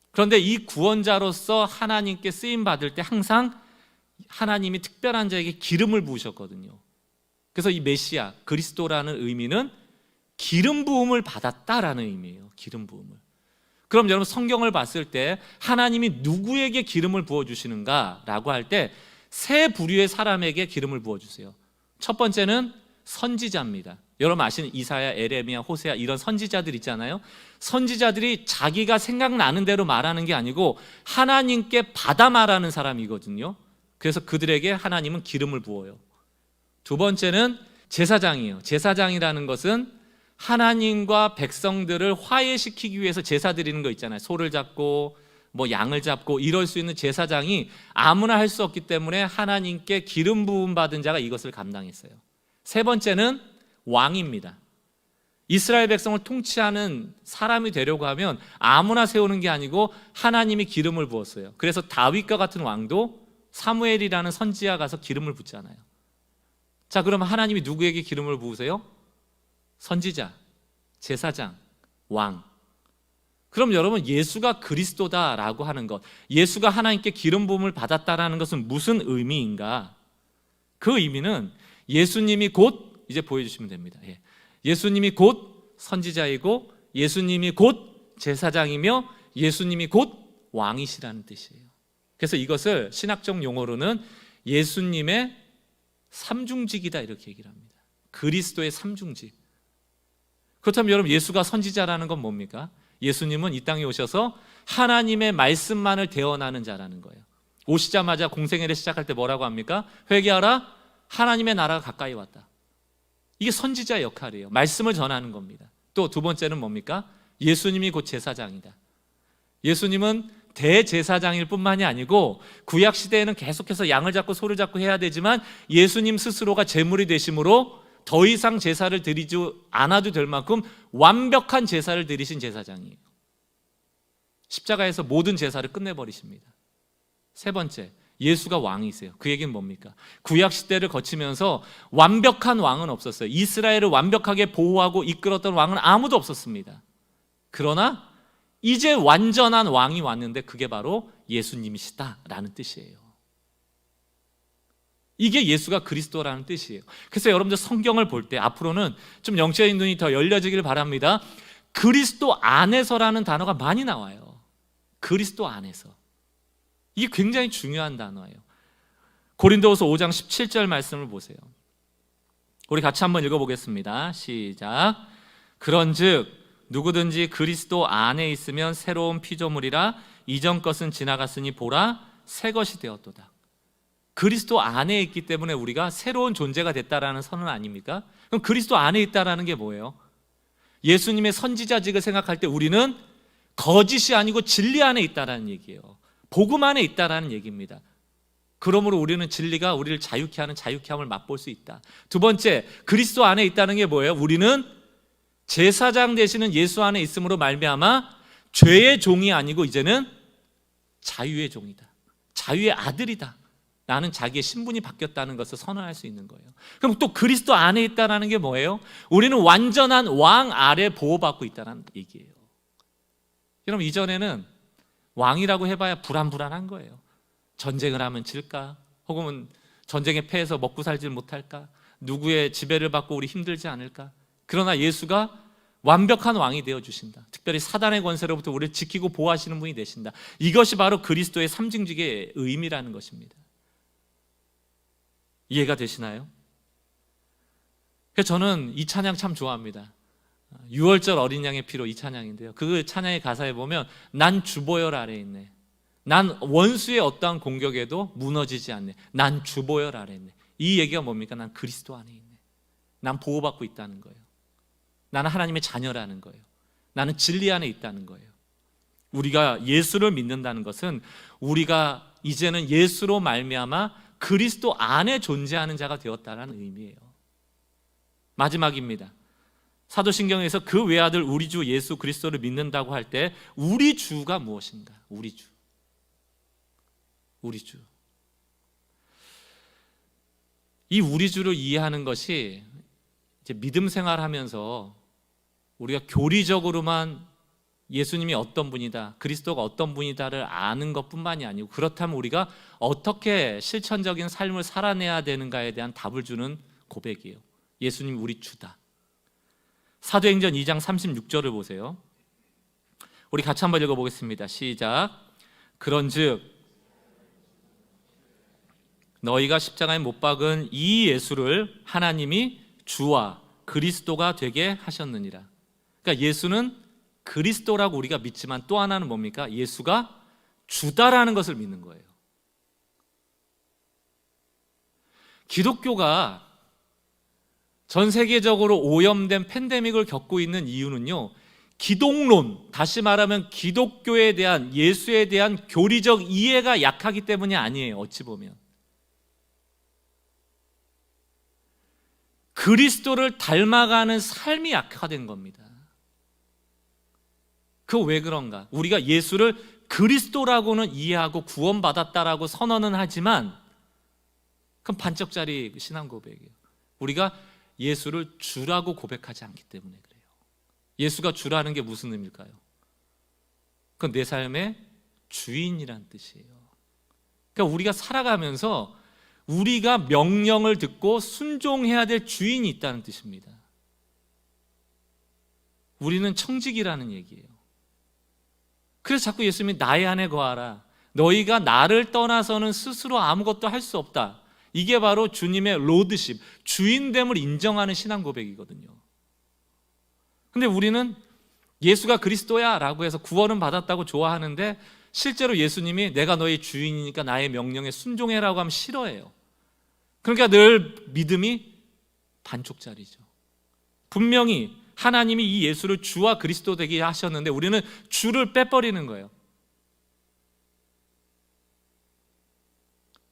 그런데 이 구원자로서 하나님께 쓰임 받을 때 항상 하나님이 특별한 자에게 기름을 부으셨거든요. 그래서 이 메시아, 그리스도라는 의미는 기름 부음을 받았다라는 의미예요. 기름 부음을. 그럼 여러분 성경을 봤을 때 하나님이 누구에게 기름을 부어주시는가라고 할 때 세 부류의 사람에게 기름을 부어주세요. 첫 번째는 선지자입니다. 여러분 아시는 이사야, 에레미야, 호세아 이런 선지자들 있잖아요. 선지자들이 자기가 생각나는 대로 말하는 게 아니고 하나님께 받아 말하는 사람이거든요. 그래서 그들에게 하나님은 기름을 부어요. 두 번째는 제사장이에요. 제사장이라는 것은 하나님과 백성들을 화해시키기 위해서 제사 드리는 거 있잖아요. 소를 잡고 뭐 양을 잡고 이럴 수 있는 제사장이 아무나 할 수 없기 때문에 하나님께 기름 부음 받은 자가 이것을 감당했어요. 세 번째는 왕입니다. 이스라엘 백성을 통치하는 사람이 되려고 하면 아무나 세우는 게 아니고 하나님이 기름을 부었어요. 그래서 다윗과 같은 왕도 사무엘이라는 선지자 가서 기름을 붓잖아요. 자, 그러면 하나님이 누구에게 기름을 부으세요? 선지자, 제사장, 왕. 그럼 여러분 예수가 그리스도다라고 하는 것, 예수가 하나님께 기름 부음을 받았다라는 것은 무슨 의미인가? 그 의미는 예수님이 곧, 이제 보여주시면 됩니다. 예수님이 곧 선지자이고 예수님이 곧 제사장이며 예수님이 곧 왕이시라는 뜻이에요. 그래서 이것을 신학적 용어로는 예수님의 삼중직이다 이렇게 얘기를 합니다. 그리스도의 삼중직. 그렇다면 여러분 예수가 선지자라는 건 뭡니까? 예수님은 이 땅에 오셔서 하나님의 말씀만을 대언하는 자라는 거예요. 오시자마자 공생애를 시작할 때 뭐라고 합니까? 회개하라, 하나님의 나라가 가까이 왔다. 이게 선지자의 역할이에요. 말씀을 전하는 겁니다. 또 두 번째는 뭡니까? 예수님이 곧 제사장이다. 예수님은 대제사장일 뿐만이 아니고 구약 시대에는 계속해서 양을 잡고 소를 잡고 해야 되지만 예수님 스스로가 제물이 되심으로 더 이상 제사를 드리지 않아도 될 만큼 완벽한 제사를 드리신 제사장이에요. 십자가에서 모든 제사를 끝내버리십니다. 세 번째, 예수가 왕이세요. 그 얘기는 뭡니까? 구약 시대를 거치면서 완벽한 왕은 없었어요. 이스라엘을 완벽하게 보호하고 이끌었던 왕은 아무도 없었습니다. 그러나 이제 완전한 왕이 왔는데 그게 바로 예수님이시다라는 뜻이에요. 이게 예수가 그리스도라는 뜻이에요. 그래서 여러분들 성경을 볼 때 앞으로는 좀 영적인 눈이 더 열려지길 바랍니다. 그리스도 안에서라는 단어가 많이 나와요. 그리스도 안에서. 이게 굉장히 중요한 단어예요. 고린도후서 5장 17절 말씀을 보세요. 우리 같이 한번 읽어보겠습니다. 시작. 그런즉 누구든지 그리스도 안에 있으면 새로운 피조물이라 이전 것은 지나갔으니 보라 새 것이 되었도다. 그리스도 안에 있기 때문에 우리가 새로운 존재가 됐다라는 선언 아닙니까? 그럼 그리스도 안에 있다라는 게 뭐예요? 예수님의 선지자직을 생각할 때 우리는 거짓이 아니고 진리 안에 있다라는 얘기예요. 복음 안에 있다라는 얘기입니다. 그러므로 우리는 진리가 우리를 자유케 하는 자유케함을 맛볼 수 있다. 두 번째, 그리스도 안에 있다는 게 뭐예요? 우리는 제사장 되시는 예수 안에 있음으로 말미암아 죄의 종이 아니고 이제는 자유의 종이다. 자유의 아들이다. 나는 자기의 신분이 바뀌었다는 것을 선언할 수 있는 거예요. 그럼 또 그리스도 안에 있다는 게 뭐예요? 우리는 완전한 왕 아래 보호받고 있다는 얘기예요. 여러분, 이전에는 왕이라고 해봐야 불안불안한 거예요. 전쟁을 하면 질까? 혹은 전쟁에 패해서 먹고 살지 못할까? 누구의 지배를 받고 우리 힘들지 않을까? 그러나 예수가 완벽한 왕이 되어주신다. 특별히 사단의 권세로부터 우리를 지키고 보호하시는 분이 되신다. 이것이 바로 그리스도의 삼징직의 의미라는 것입니다. 이해가 되시나요? 그래서 저는 이 찬양 참 좋아합니다. 6월절 어린 양의 피로 이 찬양인데요, 그 찬양의 가사에 보면 난 주보혈 아래에 있네. 난 원수의 어떠한 공격에도 무너지지 않네. 난 주보혈 아래에 있네. 이 얘기가 뭡니까? 난 그리스도 안에 있네. 난 보호받고 있다는 거예요. 나는 하나님의 자녀라는 거예요. 나는 진리 안에 있다는 거예요. 우리가 예수를 믿는다는 것은 우리가 이제는 예수로 말미암아 그리스도 안에 존재하는 자가 되었다는 의미예요. 마지막입니다. 사도신경에서 그 외아들 우리 주 예수 그리스도를 믿는다고 할 때 우리 주가 무엇인가? 우리 주. 우리 주. 이 우리 주를 이해하는 것이 이제 믿음 생활하면서 우리가 교리적으로만 예수님이 어떤 분이다, 그리스도가 어떤 분이다를 아는 것뿐만이 아니고, 그렇다면 우리가 어떻게 실천적인 삶을 살아내야 되는가에 대한 답을 주는 고백이에요. 예수님이 우리 주다. 사도행전 2장 36절을 보세요. 우리 같이 한번 읽어보겠습니다. 시작. 그런즉 너희가 십자가에 못 박은 이 예수를 하나님이 주와 그리스도가 되게 하셨느니라. 그러니까 예수는 그리스도라고 우리가 믿지만 또 하나는 뭡니까? 예수가 주다라는 것을 믿는 거예요. 기독교가 전 세계적으로 오염된 팬데믹을 겪고 있는 이유는요, 기독론, 다시 말하면 기독교에 대한, 예수에 대한 교리적 이해가 약하기 때문이 아니에요. 어찌 보면 그리스도를 닮아가는 삶이 약화된 겁니다. 그거 왜 그런가? 우리가 예수를 그리스도라고는 이해하고 구원받았다라고 선언은 하지만 그건 반쪽짜리 신앙 고백이에요. 우리가 예수를 주라고 고백하지 않기 때문에 그래요. 예수가 주라는 게 무슨 의미일까요? 그건 내 삶의 주인이란 뜻이에요. 그러니까 우리가 살아가면서 우리가 명령을 듣고 순종해야 될 주인이 있다는 뜻입니다. 우리는 청직이라는 얘기예요. 그래서 자꾸 예수님이 나의 안에 거하라. 너희가 나를 떠나서는 스스로 아무것도 할 수 없다. 이게 바로 주님의 로드십, 주인됨을 인정하는 신앙 고백이거든요. 근데 우리는 예수가 그리스도야 라고 해서 구원은 받았다고 좋아하는데, 실제로 예수님이 내가 너의 주인이니까 나의 명령에 순종해라고 하면 싫어해요. 그러니까 늘 믿음이 반쪽짜리죠. 분명히 하나님이 이 예수를 주와 그리스도 되게 하셨는데 우리는 주를 빼버리는 거예요.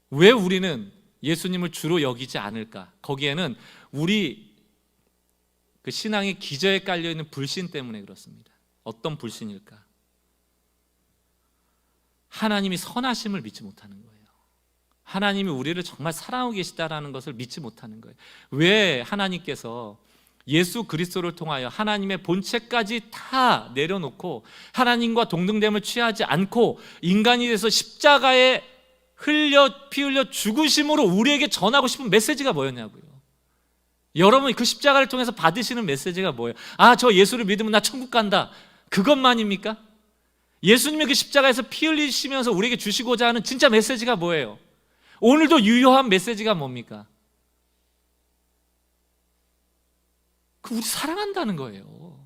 왜 우리는 예수님을 주로 여기지 않을까? 거기에는 우리 그 신앙의 기저에 깔려있는 불신 때문에 그렇습니다. 어떤 불신일까? 하나님이 선하심을 믿지 못하는 거예요. 하나님이 우리를 정말 사랑하고 계시다라는 것을 믿지 못하는 거예요. 왜 하나님께서 예수 그리스도를 통하여 하나님의 본체까지 다 내려놓고 하나님과 동등됨을 취하지 않고 인간이 돼서 십자가에 피 흘려 죽으심으로 우리에게 전하고 싶은 메시지가 뭐였냐고요. 여러분, 그 십자가를 통해서 받으시는 메시지가 뭐예요? 아, 저 예수를 믿으면 나 천국 간다. 그것만입니까? 예수님이 그 십자가에서 피 흘리시면서 우리에게 주시고자 하는 진짜 메시지가 뭐예요? 오늘도 유효한 메시지가 뭡니까? 우리 사랑한다는 거예요.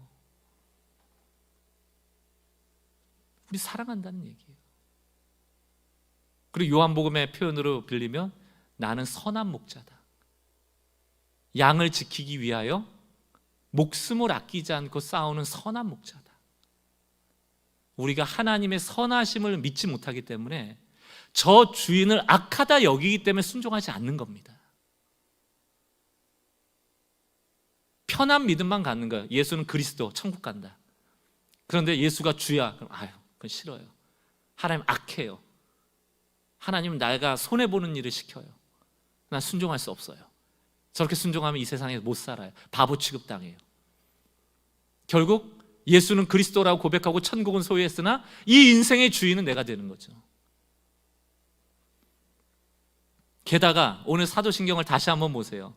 우리 사랑한다는 얘기예요. 그리고 요한복음의 표현으로 빌리면 나는 선한 목자다. 양을 지키기 위하여 목숨을 아끼지 않고 싸우는 선한 목자다. 우리가 하나님의 선하심을 믿지 못하기 때문에 저 주인을 악하다 여기기 때문에 순종하지 않는 겁니다. 편한 믿음만 갖는 거예요. 예수는 그리스도, 천국 간다. 그런데 예수가 주야. 그럼 그건 싫어요. 하나님 악해요. 하나님은 내가 손해보는 일을 시켜요. 난 순종할 수 없어요. 저렇게 순종하면 이 세상에 못 살아요. 바보 취급당해요. 결국 예수는 그리스도라고 고백하고 천국은 소유했으나 이 인생의 주인은 내가 되는 거죠. 게다가 오늘 사도신경을 다시 한번 보세요.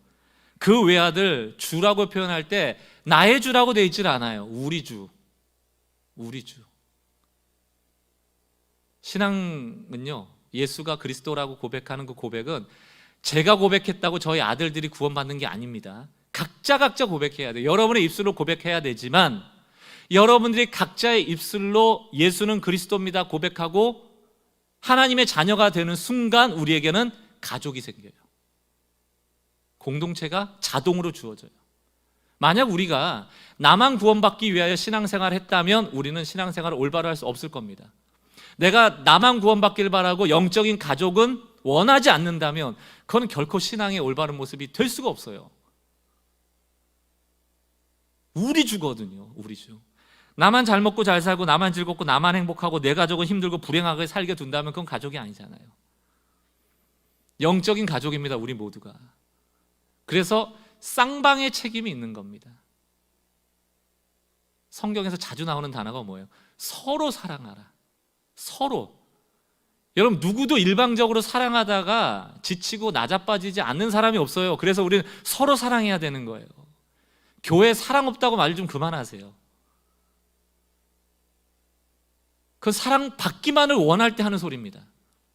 그 외아들 주라고 표현할 때 나의 주라고 되어 있질 않아요. 우리 주. 우리 주. 신앙은요, 예수가 그리스도라고 고백하는 그 고백은 제가 고백했다고 저희 아들들이 구원받는 게 아닙니다. 각자 고백해야 돼요. 여러분의 입술로 고백해야 되지만 여러분들이 각자의 입술로 예수는 그리스도입니다 고백하고 하나님의 자녀가 되는 순간 우리에게는 가족이 생겨요. 공동체가 자동으로 주어져요. 만약 우리가 나만 구원받기 위하여 신앙생활을 했다면 우리는 신앙생활을 올바로 할 수 없을 겁니다. 내가 나만 구원받길 바라고 영적인 가족은 원하지 않는다면 그건 결코 신앙의 올바른 모습이 될 수가 없어요. 우리 주거든요. 우리 주. 나만 잘 먹고 잘 살고 나만 즐겁고 나만 행복하고 내 가족은 힘들고 불행하게 살게 둔다면 그건 가족이 아니잖아요. 영적인 가족입니다. 우리 모두가. 그래서 쌍방의 책임이 있는 겁니다. 성경에서 자주 나오는 단어가 뭐예요? 서로 사랑하라. 서로. 여러분 누구도 일방적으로 사랑하다가 지치고 나자빠지지 않는 사람이 없어요. 그래서 우리는 서로 사랑해야 되는 거예요. 교회 사랑 없다고 말 좀 그만하세요. 그 사랑 받기만을 원할 때 하는 소리입니다.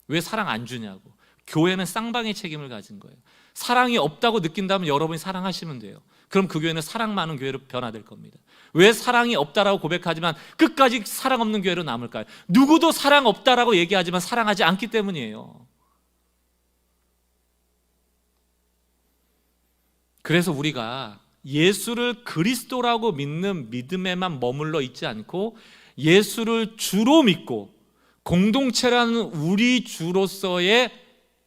왜 사랑 안 주냐고. 교회는 쌍방의 책임을 가진 거예요. 사랑이 없다고 느낀다면 여러분이 사랑하시면 돼요. 그럼 그 교회는 사랑 많은 교회로 변화될 겁니다. 왜 사랑이 없다라고 고백하지만 끝까지 사랑 없는 교회로 남을까요? 누구도 사랑 없다라고 얘기하지만 사랑하지 않기 때문이에요. 그래서 우리가 예수를 그리스도라고 믿는 믿음에만 머물러 있지 않고 예수를 주로 믿고 공동체라는 우리 주로서의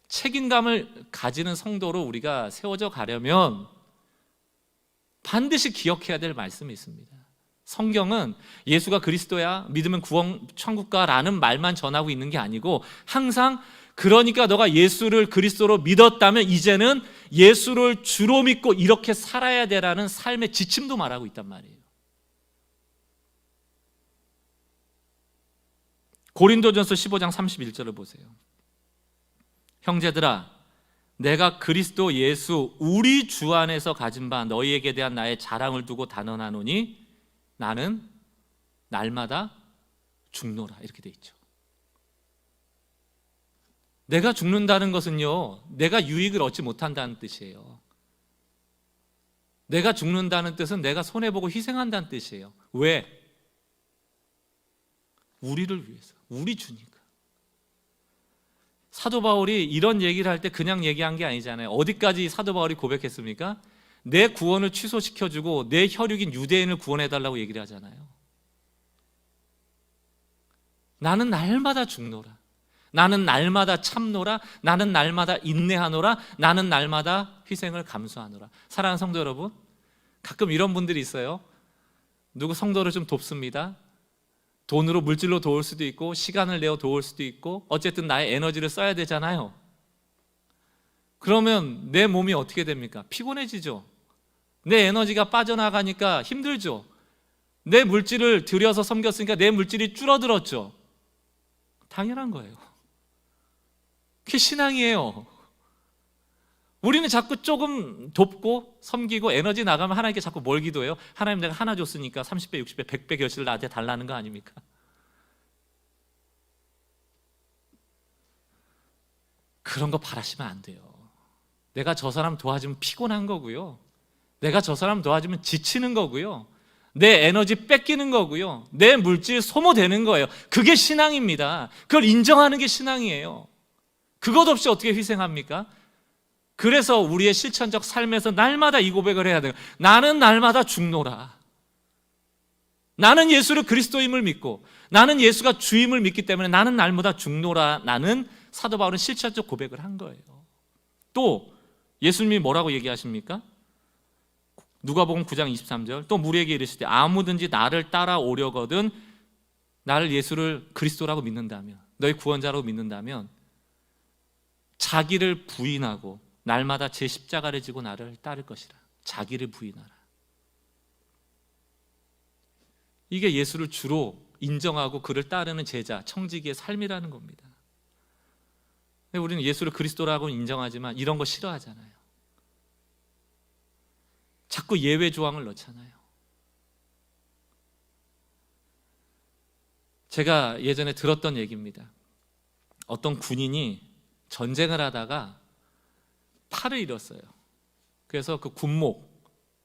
책임감을 가지는 성도로 우리가 세워져 가려면 반드시 기억해야 될 말씀이 있습니다. 성경은 예수가 그리스도야, 믿으면 구원 천국 가라는 말만 전하고 있는 게 아니고 항상 그러니까 너가 예수를 그리스도로 믿었다면 이제는 예수를 주로 믿고 이렇게 살아야 되라는 삶의 지침도 말하고 있단 말이에요. 고린도전서 15장 31절을 보세요. 형제들아, 내가 그리스도 예수 우리 주 안에서 가진 바 너희에게 대한 나의 자랑을 두고 단언하노니 나는 날마다 죽노라. 이렇게 돼 있죠. 내가 죽는다는 것은요, 내가 유익을 얻지 못한다는 뜻이에요. 내가 죽는다는 뜻은 내가 손해보고 희생한다는 뜻이에요. 왜? 우리를 위해서, 우리 주니까. 사도 바울이 이런 얘기를 할 때 그냥 얘기한 게 아니잖아요. 어디까지 사도 바울이 고백했습니까? 내 구원을 취소시켜주고 내 혈육인 유대인을 구원해달라고 얘기를 하잖아요. 나는 날마다 죽노라. 나는 날마다 참노라. 나는 날마다 인내하노라. 나는 날마다 희생을 감수하노라. 사랑하는 성도 여러분, 가끔 이런 분들이 있어요. 누구 성도를 좀 돕습니다. 돈으로 물질로 도울 수도 있고 시간을 내어 도울 수도 있고 어쨌든 나의 에너지를 써야 되잖아요. 그러면 내 몸이 어떻게 됩니까? 피곤해지죠. 내 에너지가 빠져나가니까 힘들죠. 내 물질을 들여서 섬겼으니까 내 물질이 줄어들었죠. 당연한 거예요. 그게 신앙이에요. 우리는 자꾸 조금 돕고 섬기고 에너지 나가면 하나님께 자꾸 뭘 기도해요? 하나님 내가 하나 줬으니까 30배, 60배, 100배 결실을 나한테 달라는 거 아닙니까? 그런 거 바라시면 안 돼요. 내가 저 사람 도와주면 피곤한 거고요. 내가 저 사람 도와주면 지치는 거고요. 내 에너지 뺏기는 거고요. 내 물질 소모되는 거예요. 그게 신앙입니다. 그걸 인정하는 게 신앙이에요. 그것 없이 어떻게 희생합니까? 그래서 우리의 실천적 삶에서 날마다 이 고백을 해야 돼요. 나는 날마다 죽노라. 나는 예수를 그리스도임을 믿고 나는 예수가 주임을 믿기 때문에 나는 날마다 죽노라. 나는 사도 바울은 실천적 고백을 한 거예요. 또 예수님이 뭐라고 얘기하십니까? 누가복음 9장 23절 또 무리에게 이르시되 아무든지 나를 따라오려거든 나를 예수를 그리스도라고 믿는다면 너희 구원자라고 믿는다면 자기를 부인하고 날마다 제 십자가를 지고 나를 따를 것이라. 자기를 부인하라. 이게 예수를 주로 인정하고 그를 따르는 제자, 청지기의 삶이라는 겁니다. 우리는 예수를 그리스도라고 인정하지만 이런 거 싫어하잖아요. 자꾸 예외 조항을 넣잖아요. 제가 예전에 들었던 얘기입니다. 어떤 군인이 전쟁을 하다가 팔을 잃었어요. 그래서 그 군목,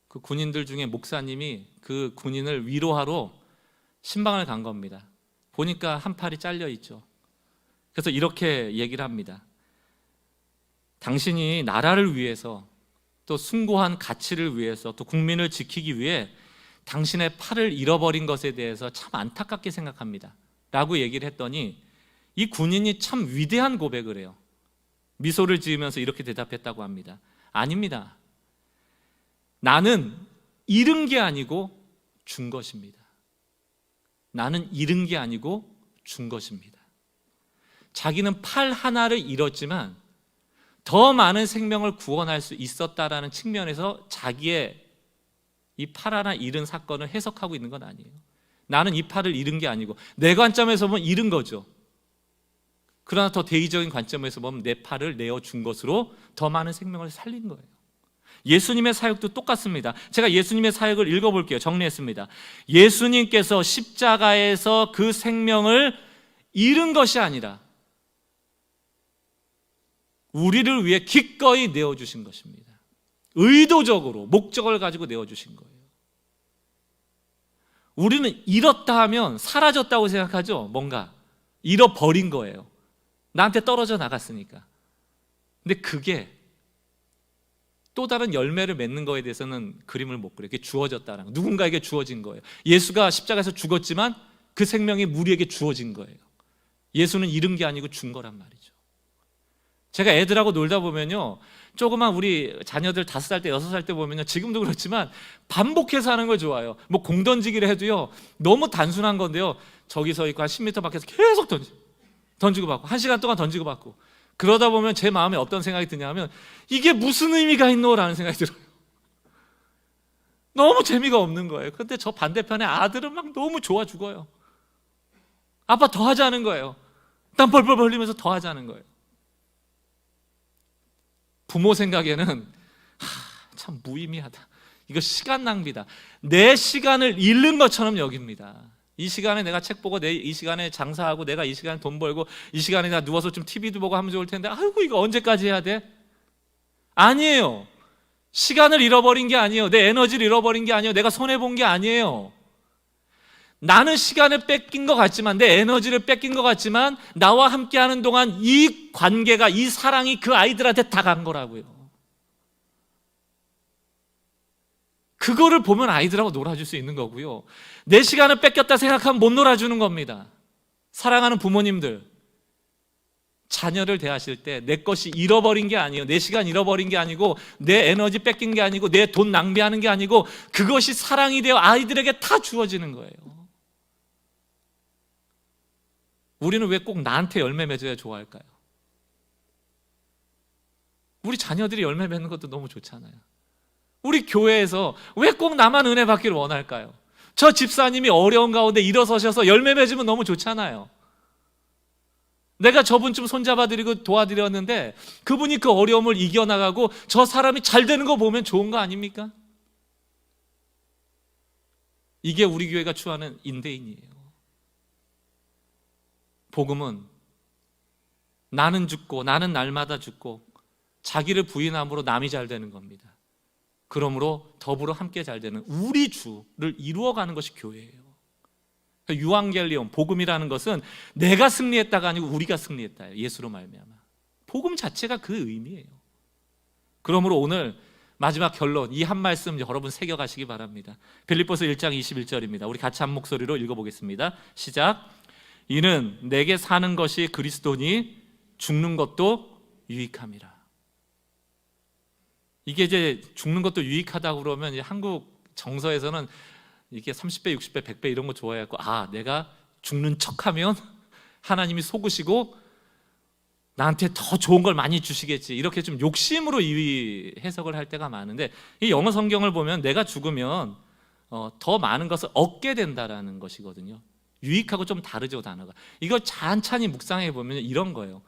그 군인들 중에 목사님이 그 군인을 위로하러 신방을 간 겁니다. 보니까 한 팔이 잘려 있죠. 그래서 이렇게 얘기를 합니다. 당신이 나라를 위해서 또 숭고한 가치를 위해서 또 국민을 지키기 위해 당신의 팔을 잃어버린 것에 대해서 참 안타깝게 생각합니다 라고 얘기를 했더니 이 군인이 참 위대한 고백을 해요. 미소를 지으면서 이렇게 대답했다고 합니다. 아닙니다. 나는 잃은 게 아니고 준 것입니다. 나는 잃은 게 아니고 준 것입니다. 자기는 팔 하나를 잃었지만 더 많은 생명을 구원할 수 있었다라는 측면에서 자기의 이 팔 하나 잃은 사건을 해석하고 있는 건 아니에요. 나는 이 팔을 잃은 게 아니고 내 관점에서 보면 잃은 거죠. 그러나 더 대의적인 관점에서 보면 내 팔을 내어준 것으로 더 많은 생명을 살린 거예요. 예수님의 사역도 똑같습니다. 제가 예수님의 사역을 읽어볼게요. 정리했습니다. 예수님께서 십자가에서 그 생명을 잃은 것이 아니라 우리를 위해 기꺼이 내어주신 것입니다. 의도적으로 목적을 가지고 내어주신 거예요. 우리는 잃었다 하면 사라졌다고 생각하죠. 뭔가 잃어버린 거예요. 나한테 떨어져 나갔으니까. 근데 그게 또 다른 열매를 맺는 거에 대해서는 그림을 못 그려요. 그게 주어졌다는 거. 누군가에게 주어진 거예요. 예수가 십자가에서 죽었지만 그 생명이 우리에게 주어진 거예요. 예수는 잃은 게 아니고 준 거란 말이죠. 제가 애들하고 놀다 보면요, 조그만 우리 자녀들 5살 때 6살 때 보면요, 지금도 그렇지만 반복해서 하는 걸 좋아해요. 뭐 공 던지기를 해도요 너무 단순한 건데요, 저기서 있고 한 10m 밖에서 계속 던지고 받고 1시간 동안 던지고 받고 그러다 보면 제 마음에 어떤 생각이 드냐면 이게 무슨 의미가 있노라는 생각이 들어요. 너무 재미가 없는 거예요. 근데 저 반대편에 아들은 막 너무 좋아 죽어요. 아빠 더 하자는 거예요. 땀 뻘뻘 흘리면서 더 하자는 거예요. 부모 생각에는 참 무의미하다. 이거 시간 낭비다. 내 시간을 잃는 것처럼 여깁니다. 이 시간에 내가 책 보고 이 시간에 장사하고 내가 이 시간에 돈 벌고 이 시간에 나 누워서 좀 TV도 보고 하면 좋을 텐데 아이고 이거 언제까지 해야 돼? 아니에요. 시간을 잃어버린 게 아니에요. 내 에너지를 잃어버린 게 아니에요. 내가 손해본 게 아니에요. 나는 시간을 뺏긴 것 같지만 내 에너지를 뺏긴 것 같지만 나와 함께하는 동안 이 관계가 이 사랑이 그 아이들한테 다 간 거라고요. 그거를 보면 아이들하고 놀아줄 수 있는 거고요. 내 시간을 뺏겼다 생각하면 못 놀아주는 겁니다. 사랑하는 부모님들, 자녀를 대하실 때 내 것이 잃어버린 게 아니에요. 내 시간 잃어버린 게 아니고 내 에너지 뺏긴 게 아니고 내 돈 낭비하는 게 아니고 그것이 사랑이 되어 아이들에게 다 주어지는 거예요. 우리는 왜 꼭 나한테 열매 맺어야 좋아할까요? 우리 자녀들이 열매 맺는 것도 너무 좋잖아요. 우리 교회에서 왜 꼭 나만 은혜 받기를 원할까요? 저 집사님이 어려운 가운데 일어서셔서 열매 맺으면 너무 좋잖아요. 내가 저분 좀 손잡아드리고 도와드렸는데 그분이 그 어려움을 이겨나가고 저 사람이 잘 되는 거 보면 좋은 거 아닙니까? 이게 우리 교회가 추구하는 인대인이에요. 복음은 나는 죽고 나는 날마다 죽고 자기를 부인함으로 남이 잘 되는 겁니다. 그러므로 더불어 함께 잘 되는 우리 주를 이루어가는 것이 교회예요. 유앙겔리온, 복음이라는 것은 내가 승리했다가 아니고 우리가 승리했다. 예수로 말미암아. 복음 자체가 그 의미예요. 그러므로 오늘 마지막 결론, 이 한 말씀 여러분 새겨가시기 바랍니다. 빌립보서 1장 21절입니다. 우리 같이 한 목소리로 읽어보겠습니다. 시작. 이는 내게 사는 것이 그리스도니 죽는 것도 유익함이라. 이게 이제 죽는 것도 유익하다고 그러면 이제 한국 정서에서는 이게 30배, 60배, 100배 이런 거 좋아해갖고 내가 죽는 척하면 하나님이 속으시고 나한테 더 좋은 걸 많이 주시겠지, 이렇게 좀 욕심으로 이 해석을 할 때가 많은데, 이 영어 성경을 보면 내가 죽으면 더 많은 것을 얻게 된다라는 것이거든요. 유익하고 좀 다르죠, 단어가. 이거 찬찬히 묵상해 보면 이런 거예요.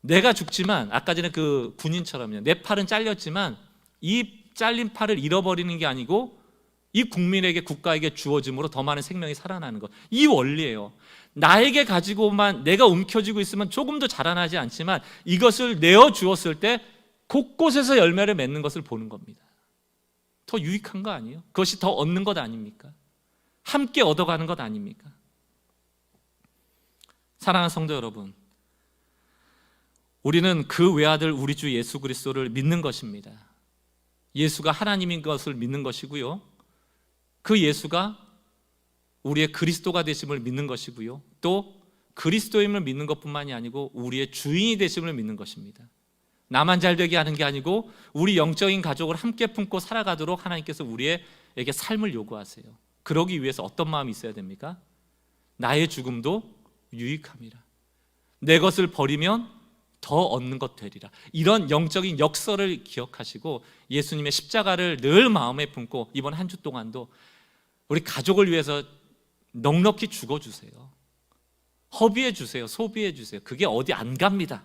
내가 죽지만, 아까 전에 그 군인처럼요, 내 팔은 잘렸지만 이 잘린 팔을 잃어버리는 게 아니고 이 국민에게, 국가에게 주어짐으로 더 많은 생명이 살아나는 것, 이 원리예요. 나에게 가지고만 내가 움켜쥐고 있으면 조금 더 자라나지 않지만 이것을 내어 주었을 때 곳곳에서 열매를 맺는 것을 보는 겁니다. 더 유익한 거 아니에요? 그것이 더 얻는 것 아닙니까? 함께 얻어가는 것 아닙니까? 사랑하는 성도 여러분, 우리는 그 외아들 우리 주 예수 그리스도를 믿는 것입니다. 예수가 하나님인 것을 믿는 것이고요, 그 예수가 우리의 그리스도가 되심을 믿는 것이고요, 또 그리스도임을 믿는 것뿐만이 아니고 우리의 주인이 되심을 믿는 것입니다. 나만 잘 되게 하는 게 아니고 우리 영적인 가족을 함께 품고 살아가도록 하나님께서 우리에게 삶을 요구하세요. 그러기 위해서 어떤 마음이 있어야 됩니까? 나의 죽음도 유익함이라. 내 것을 버리면 더 얻는 것 되리라. 이런 영적인 역설을 기억하시고 예수님의 십자가를 늘 마음에 품고 이번 한 주 동안도 우리 가족을 위해서 넉넉히 죽어주세요. 허비해 주세요. 소비해 주세요. 그게 어디 안 갑니다.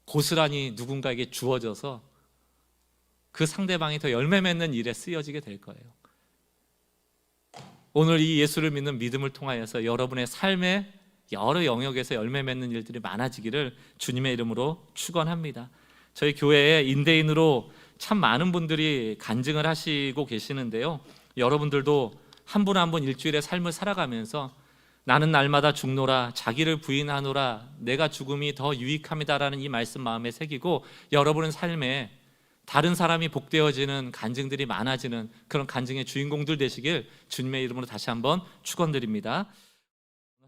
고스란히 누군가에게 주어져서 그 상대방이 더 열매 맺는 일에 쓰여지게 될 거예요. 오늘 이 예수를 믿는 믿음을 통하여서 여러분의 삶의 여러 영역에서 열매 맺는 일들이 많아지기를 주님의 이름으로 축원합니다. 저희 교회에 인대인으로 참 많은 분들이 간증을 하시고 계시는데요, 여러분들도 한 분 한 분 일주일의 삶을 살아가면서 나는 날마다 죽노라, 자기를 부인하노라, 내가 죽음이 더 유익함이다라는 이 말씀 마음에 새기고 여러분의 삶에 다른 사람이 복되어지는 간증들이 많아지는 그런 간증의 주인공들 되시길 주님의 이름으로 다시 한번 축원드립니다.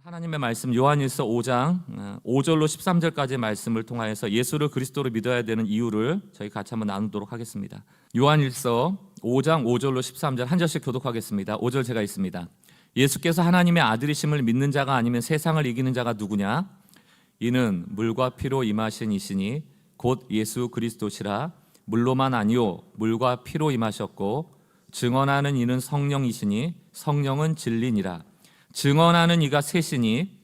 하나님의 말씀 요한일서 5장 5절로 13절까지의 말씀을 통하여서 예수를 그리스도로 믿어야 되는 이유를 저희 같이 한번 나누도록 하겠습니다. 요한일서 5장 5절로 13절 한 절씩 교독하겠습니다. 5절 제가 읽습니다. 예수께서 하나님의 아들이심을 믿는 자가 아니면 세상을 이기는 자가 누구냐? 이는 물과 피로 임하신 이시니 곧 예수 그리스도시라. 물로만 아니요 물과 피로 임하셨고 증언하는 이는 성령이시니 성령은 진리니라. 증언하는 이가 셋이니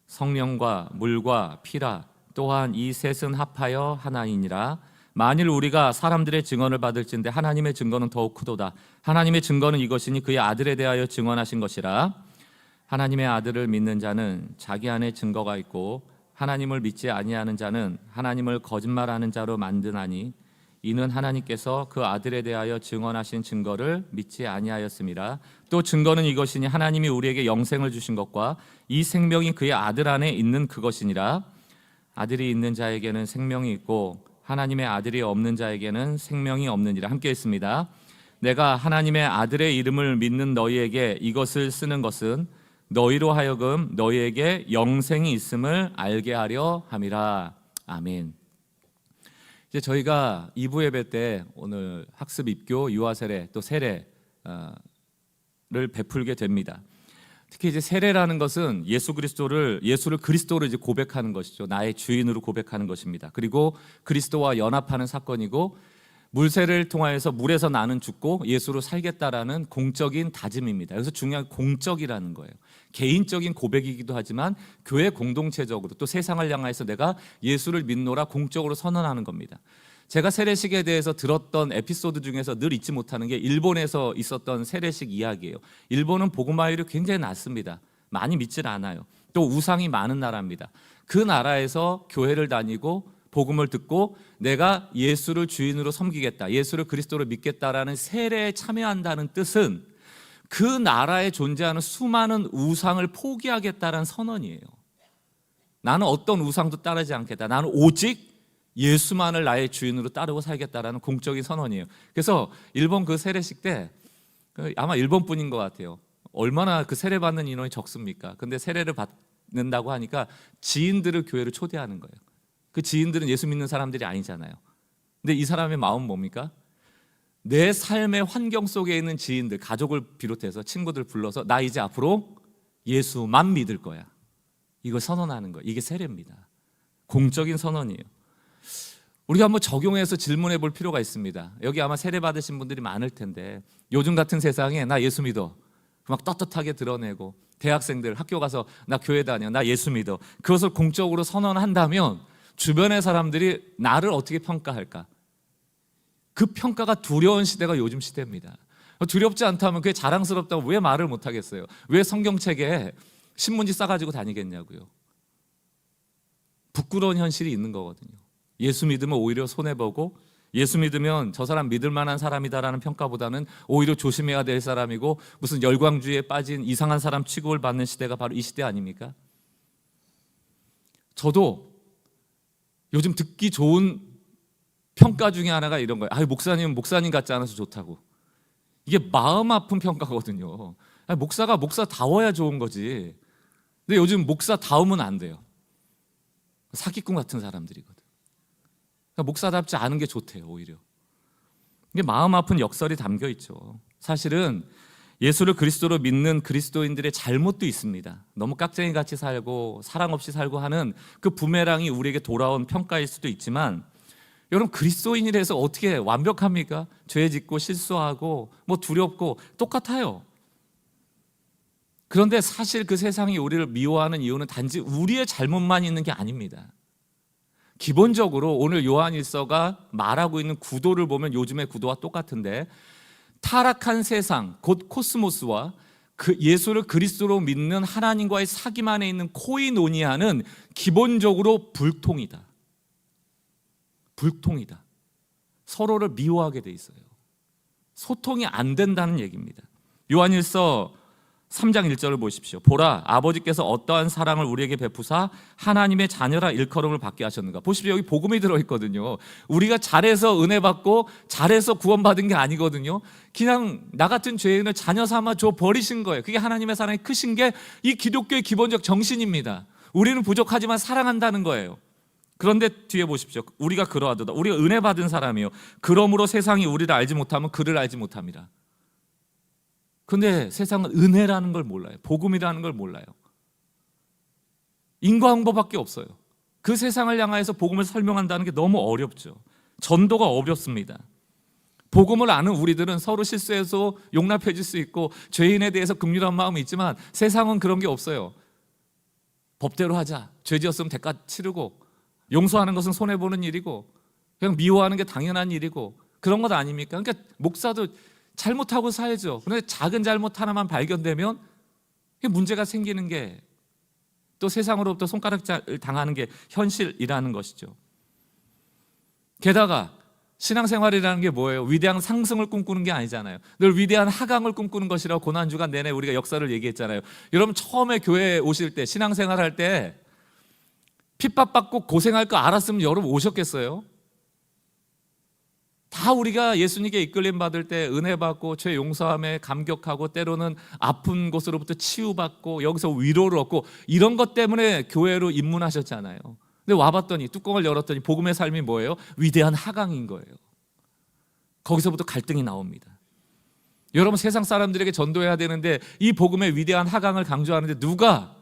성령과 물과 피라. 또한 이 셋은 합하여 하나이니라. 만일 우리가 사람들의 증언을 받을진대 하나님의 증거는 더욱 크도다. 하나님의 증거는 이것이니 그의 아들에 대하여 증언하신 것이라. 하나님의 아들을 믿는 자는 자기 안에 증거가 있고 하나님을 믿지 아니하는 자는 하나님을 거짓말하는 자로 만드나니 이는 하나님께서 그 아들에 대하여 증언하신 증거를 믿지 아니하였음이라. 또 증거는 이것이니 하나님이 우리에게 영생을 주신 것과 이 생명이 그의 아들 안에 있는 그것이니라. 아들이 있는 자에게는 생명이 있고 하나님의 아들이 없는 자에게는 생명이 없느니라. 함께 읽습니다. 내가 하나님의 아들의 이름을 믿는 너희에게 이것을 쓰는 것은 너희로 하여금 너희에게 영생이 있음을 알게 하려 함이라. 아멘. 이제 저희가 2부 예배 때 오늘 학습, 입교, 유아 세례 또 세례를 베풀게 됩니다. 특히 이제 세례라는 것은 예수를 그리스도로 이제 고백하는 것이죠. 나의 주인으로 고백하는 것입니다. 그리고 그리스도와 연합하는 사건이고 물세례를 통하여서 물에서 나는 죽고 예수로 살겠다라는 공적인 다짐입니다. 그래서 중요한 공적이라는 거예요. 개인적인 고백이기도 하지만 교회 공동체적으로 또 세상을 향해서 내가 예수를 믿노라 공적으로 선언하는 겁니다. 제가 세례식에 대해서 들었던 에피소드 중에서 늘 잊지 못하는 게 일본에서 있었던 세례식 이야기예요. 일본은 복음화율이 굉장히 낮습니다. 많이 믿질 않아요. 또 우상이 많은 나라입니다. 그 나라에서 교회를 다니고 복음을 듣고 내가 예수를 주인으로 섬기겠다, 예수를 그리스도로 믿겠다라는 세례에 참여한다는 뜻은 그 나라에 존재하는 수많은 우상을 포기하겠다는 선언이에요. 나는 어떤 우상도 따르지 않겠다. 나는 오직 예수만을 나의 주인으로 따르고 살겠다라는 공적인 선언이에요. 그래서 일본 그 세례식 때 아마 일본뿐인 것 같아요. 얼마나 그 세례 받는 인원이 적습니까? 근데 세례를 받는다고 하니까 지인들을 교회로 초대하는 거예요. 그 지인들은 예수 믿는 사람들이 아니잖아요. 근데 이 사람의 마음은 뭡니까? 내 삶의 환경 속에 있는 지인들, 가족을 비롯해서 친구들 불러서 나 이제 앞으로 예수만 믿을 거야. 이걸 선언하는 거예요. 이게 세례입니다. 공적인 선언이에요. 우리가 한번 적용해서 질문해 볼 필요가 있습니다. 여기 아마 세례 받으신 분들이 많을 텐데 요즘 같은 세상에 나 예수 믿어 막 떳떳하게 드러내고, 대학생들 학교 가서 나 교회 다녀, 나 예수 믿어, 그것을 공적으로 선언한다면 주변의 사람들이 나를 어떻게 평가할까? 그 평가가 두려운 시대가 요즘 시대입니다. 두렵지 않다면 그게 자랑스럽다고 왜 말을 못하겠어요? 왜 성경책에 신문지 싸가지고 다니겠냐고요. 부끄러운 현실이 있는 거거든요. 예수 믿으면 오히려 손해보고, 예수 믿으면 저 사람 믿을 만한 사람이다라는 평가보다는 오히려 조심해야 될 사람이고, 무슨 열광주의에 빠진 이상한 사람 취급을 받는 시대가 바로 이 시대 아닙니까? 저도 요즘 듣기 좋은 평가 중에 하나가 이런 거예요. 목사님은 목사님 같지 않아서 좋다고. 이게 마음 아픈 평가거든요. 목사가 목사다워야 좋은 거지. 근데 요즘 목사다우면 안 돼요. 사기꾼 같은 사람들이거든. 그러니까 목사답지 않은 게 좋대요, 오히려. 이게 마음 아픈 역설이 담겨 있죠. 사실은 예수를 그리스도로 믿는 그리스도인들의 잘못도 있습니다. 너무 깍쟁이 같이 살고 사랑 없이 살고 하는 그 부메랑이 우리에게 돌아온 평가일 수도 있지만, 여러분 그리스도인이라서 어떻게 완벽합니까? 죄 짓고 실수하고 뭐 두렵고 똑같아요. 그런데 사실 그 세상이 우리를 미워하는 이유는 단지 우리의 잘못만 있는 게 아닙니다. 기본적으로 오늘 요한일서가 말하고 있는 구도를 보면 요즘의 구도와 똑같은데, 타락한 세상 곧 코스모스와 그 예수를 그리스도로 믿는 하나님과의 사귐 안에 있는 코이노니아는 기본적으로 불통이다. 불통이다. 서로를 미워하게 돼 있어요. 소통이 안 된다는 얘기입니다. 요한일서 3장 1절을 보십시오. 보라, 아버지께서 어떠한 사랑을 우리에게 베푸사 하나님의 자녀라 일컬음을 받게 하셨는가. 보십시오. 여기 복음이 들어있거든요. 우리가 잘해서 은혜 받고 잘해서 구원받은 게 아니거든요. 그냥 나 같은 죄인을 자녀 삼아 줘 버리신 거예요. 그게 하나님의 사랑이 크신 게 이 기독교의 기본적 정신입니다. 우리는 부족하지만 사랑한다는 거예요. 그런데 뒤에 보십시오. 우리가 그러하도다. 우리가 은혜 받은 사람이요, 그러므로 세상이 우리를 알지 못하면 그를 알지 못합니다. 근데 세상은 은혜라는 걸 몰라요. 복음이라는 걸 몰라요. 인과응보밖에 없어요. 그 세상을 향해서 복음을 설명한다는 게 너무 어렵죠. 전도가 어렵습니다. 복음을 아는 우리들은 서로 실수해서 용납해 줄 수 있고 죄인에 대해서 긍휼한 마음이 있지만, 세상은 그런 게 없어요. 법대로 하자. 죄 지었으면 대가 치르고, 용서하는 것은 손해보는 일이고, 그냥 미워하는 게 당연한 일이고, 그런 것 아닙니까? 그러니까 목사도 잘못하고 살죠. 그런데 작은 잘못 하나만 발견되면 문제가 생기는 게, 또 세상으로부터 손가락질 당하는 게 현실이라는 것이죠. 게다가 신앙생활이라는 게 뭐예요? 위대한 상승을 꿈꾸는 게 아니잖아요. 늘 위대한 하강을 꿈꾸는 것이라고 고난주간 내내 우리가 역사를 얘기했잖아요. 여러분 처음에 교회에 오실 때, 신앙생활할 때 핍박받고 고생할 거 알았으면 여러분 오셨겠어요? 다 우리가 예수님께 이끌림 받을 때 은혜 받고 죄 용서함에 감격하고, 때로는 아픈 곳으로부터 치유받고 여기서 위로를 얻고, 이런 것 때문에 교회로 입문하셨잖아요. 근데 와봤더니, 뚜껑을 열었더니 복음의 삶이 뭐예요? 위대한 하강인 거예요. 거기서부터 갈등이 나옵니다. 여러분 세상 사람들에게 전도해야 되는데 이 복음의 위대한 하강을 강조하는데 누가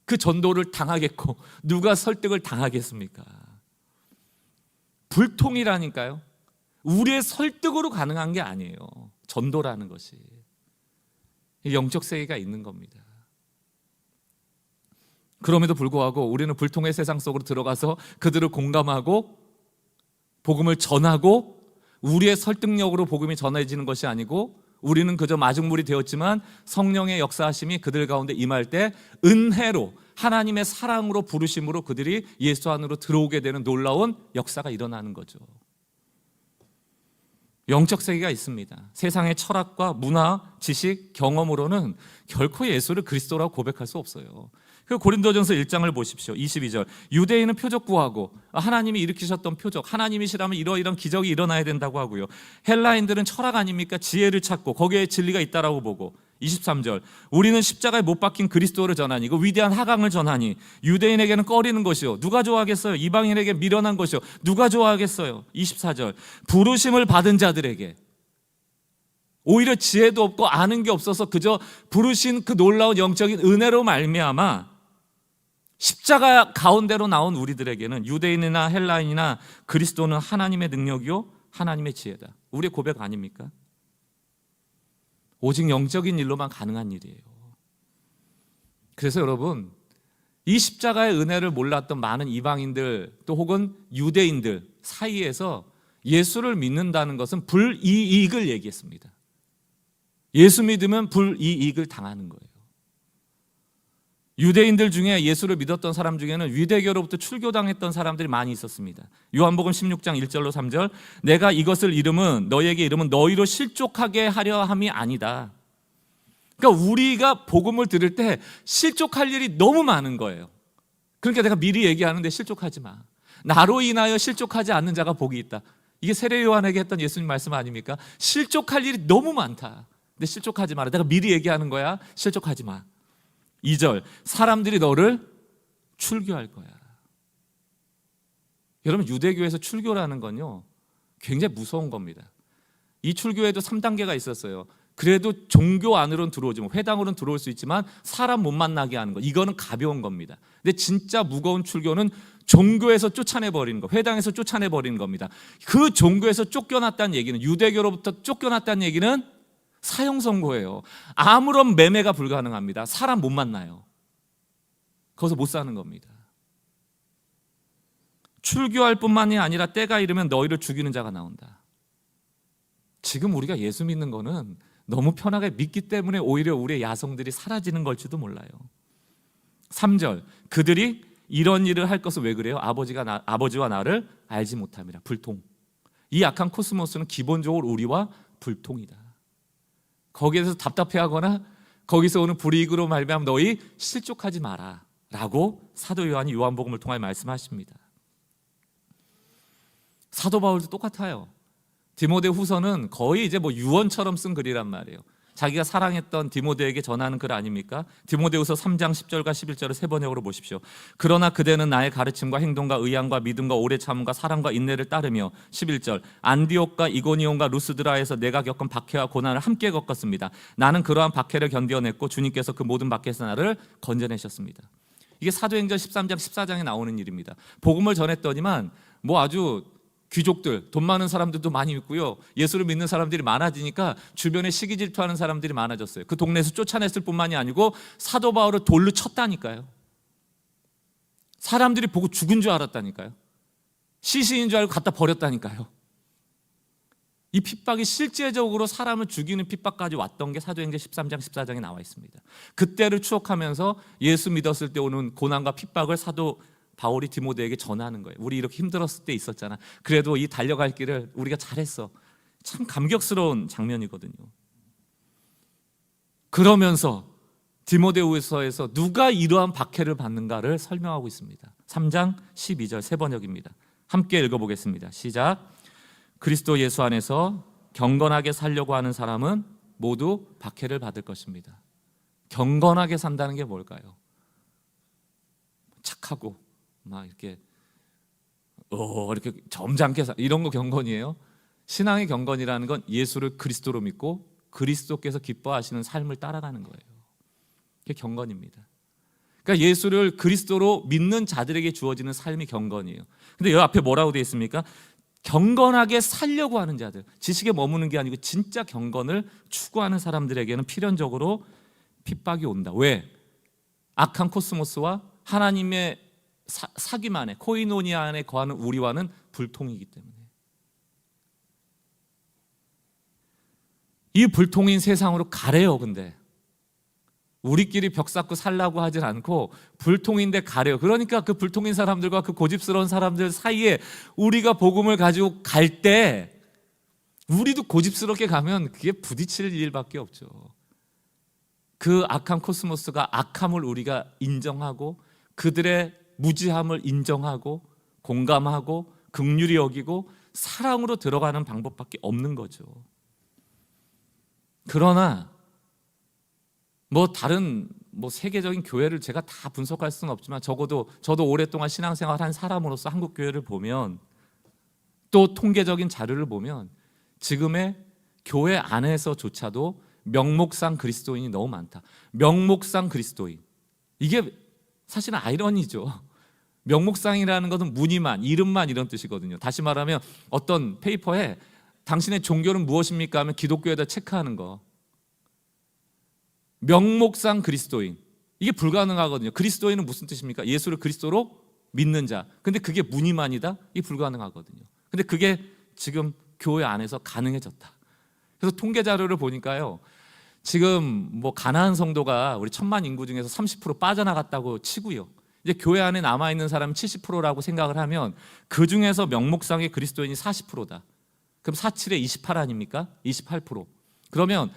그 전도를 당하겠고 누가 설득을 당하겠습니까? 불통이라니까요. 우리의 설득으로 가능한 게 아니에요. 전도라는 것이 영적 세계가 있는 겁니다. 그럼에도 불구하고 우리는 불통의 세상 속으로 들어가서 그들을 공감하고 복음을 전하고, 우리의 설득력으로 복음이 전해지는 것이 아니고, 우리는 그저 마중물이 되었지만 성령의 역사하심이 그들 가운데 임할 때 은혜로, 하나님의 사랑으로, 부르심으로 그들이 예수 안으로 들어오게 되는 놀라운 역사가 일어나는 거죠. 영적 세계가 있습니다. 세상의 철학과 문화, 지식, 경험으로는 결코 예수를 그리스도라고 고백할 수 없어요. 그 고린도전서 1장을 보십시오. 22절. 유대인은 표적 구하고 하나님이 일으키셨던 표적, 하나님이시라면 이러이런 기적이 일어나야 된다고 하고요. 헬라인들은 철학 아닙니까? 지혜를 찾고 거기에 진리가 있다라고 보고. 23절. 우리는 십자가에 못 박힌 그리스도를 전하니 그 위대한 하강을 전하니 유대인에게는 꺼리는 것이요 누가 좋아하겠어요? 이방인에게 미련한 것이요 누가 좋아하겠어요? 24절. 부르심을 받은 자들에게 오히려 지혜도 없고 아는 게 없어서 그저 부르신 그 놀라운 영적인 은혜로 말미암아 십자가 가운데로 나온 우리들에게는 유대인이나 헬라인이나 그리스도는 하나님의 능력이요 하나님의 지혜다. 우리의 고백 아닙니까? 오직 영적인 일로만 가능한 일이에요. 그래서 여러분, 이 십자가의 은혜를 몰랐던 많은 이방인들 또 혹은 유대인들 사이에서 예수를 믿는다는 것은 불이익을 얘기했습니다. 예수 믿으면 불이익을 당하는 거예요. 유대인들 중에 예수를 믿었던 사람 중에는 유대교로부터 출교당했던 사람들이 많이 있었습니다. 요한복음 16장 1절로 3절. 내가 이것을 이름은 너희에게 이름은 너희로 실족하게 하려 함이 아니다. 그러니까 우리가 복음을 들을 때 실족할 일이 너무 많은 거예요. 그러니까 내가 미리 얘기하는데 실족하지 마. 나로 인하여 실족하지 않는 자가 복이 있다. 이게 세례 요한에게 했던 예수님 말씀 아닙니까? 실족할 일이 너무 많다. 근데 실족하지 마라. 내가 미리 얘기하는 거야. 실족하지 마. 2절. 사람들이 너를 출교할 거야. 여러분, 유대교에서 출교라는 건요 굉장히 무서운 겁니다. 이 출교에도 3단계가 있었어요. 그래도 종교 안으로는 들어오지 뭐 회당으로는 들어올 수 있지만 사람 못 만나게 하는 거, 이거는 가벼운 겁니다. 근데 진짜 무거운 출교는 종교에서 쫓아내버리는 거, 회당에서 쫓아내버리는 겁니다. 그 종교에서 쫓겨났다는 얘기는, 유대교로부터 쫓겨났다는 얘기는 사형 선고예요. 아무런 매매가 불가능합니다. 사람 못 만나요. 거기서 못 사는 겁니다. 출교할 뿐만이 아니라 때가 이르면 너희를 죽이는 자가 나온다. 지금 우리가 예수 믿는 거는 너무 편하게 믿기 때문에 오히려 우리의 야성들이 사라지는 걸지도 몰라요. 3절. 그들이 이런 일을 할 것은 왜 그래요? 아버지와 나를 알지 못함이라. 불통. 이 악한 코스모스는 기본적으로 우리와 불통이다. 거기에서 답답해하거나 거기서 오는 불이익으로 말미암아 너희 실족하지 마라 라고 사도 요한이 요한복음을 통하여 말씀하십니다. 사도 바울도 똑같아요. 디모데 후서는 거의 이제 뭐 유언처럼 쓴 글이란 말이에요. 자기가 사랑했던 디모데에게 전하는 글 아닙니까? 디모데후서 3장 10절과 11절을 세 번역으로 보십시오. 그러나 그대는 나의 가르침과 행동과 의향과 믿음과 오래 참음과 사랑과 인내를 따르며 11절 안디옥과 이고니온과 루스드라에서 내가 겪은 박해와 고난을 함께 겪었습니다. 나는 그러한 박해를 견뎌냈고 주님께서 그 모든 박해에서 나를 건져내셨습니다. 이게 사도행전 13장 14장에 나오는 일입니다. 복음을 전했더니만 뭐 아주 귀족들, 돈 많은 사람들도 많이 있고요. 예수를 믿는 사람들이 많아지니까 주변에 시기 질투하는 사람들이 많아졌어요. 그 동네에서 쫓아냈을 뿐만이 아니고 사도 바울을 돌로 쳤다니까요. 사람들이 보고 죽은 줄 알았다니까요. 시신인 줄 알고 갖다 버렸다니까요. 이 핍박이 실제적으로 사람을 죽이는 핍박까지 왔던 게 사도행전 13장 14장에 나와 있습니다. 그때를 추억하면서 예수 믿었을 때 오는 고난과 핍박을 사도 바울이 디모데에게 전하는 거예요. 우리 이렇게 힘들었을 때 있었잖아. 그래도 이 달려갈 길을 우리가 잘했어. 참 감격스러운 장면이거든요. 그러면서 디모데후서에서 누가 이러한 박해를 받는가를 설명하고 있습니다. 3장 12절 세 번역입니다. 함께 읽어보겠습니다. 시작. 그리스도 예수 안에서 경건하게 살려고 하는 사람은 모두 박해를 받을 것입니다. 경건하게 산다는 게 뭘까요? 착하고 막 이렇게 점잖게 이런 거 경건이에요? 신앙의 경건이라는 건 예수를 그리스도로 믿고 그리스도께서 기뻐하시는 삶을 따라가는 거예요. 그게 경건입니다. 그러니까 예수를 그리스도로 믿는 자들에게 주어지는 삶이 경건이에요. 근데 여기 앞에 뭐라고 되어 있습니까? 경건하게 살려고 하는 자들, 지식에 머무는 게 아니고 진짜 경건을 추구하는 사람들에게는 필연적으로 핍박이 온다. 왜? 악한 코스모스와 하나님의 사귐 안에, 코이노니아 안에 거하는 우리와는 불통이기 때문에. 이 불통인 세상으로 가래요. 근데 우리끼리 벽 쌓고 살라고 하진 않고 불통인데 가래요. 그러니까 그 불통인 사람들과 그 고집스러운 사람들 사이에 우리가 복음을 가지고 갈 때 우리도 고집스럽게 가면 그게 부딪힐 일밖에 없죠. 그 악한 코스모스가 악함을 우리가 인정하고 그들의 무지함을 인정하고 공감하고 긍휼히 여기고 사랑으로 들어가는 방법밖에 없는 거죠. 그러나 다른 세계적인 교회를 제가 다 분석할 수는 없지만 적어도 저도 오랫동안 신앙생활한 사람으로서 한국 교회를 보면 또 통계적인 자료를 보면 지금의 교회 안에서조차도 명목상 그리스도인이 너무 많다. 명목상 그리스도인, 이게 사실은 아이러니죠. 명목상이라는 것은 무늬만, 이름만 이런 뜻이거든요. 다시 말하면 어떤 페이퍼에 당신의 종교는 무엇입니까 하면 기독교에다 체크하는 거. 명목상 그리스도인, 이게 불가능하거든요. 그리스도인은 무슨 뜻입니까? 예수를 그리스도로 믿는 자. 근데 그게 무늬만이다? 이게 불가능하거든요. 근데 그게 지금 교회 안에서 가능해졌다. 그래서 통계 자료를 보니까요, 지금 가나안 성도가 우리 1000만 인구 중에서 30% 빠져나갔다고 치고요, 이제 교회 안에 남아있는 사람이 70%라고 생각을 하면 그 중에서 명목상의 그리스도인이 40%다. 그럼 47에 28 아닙니까? 28%. 그러면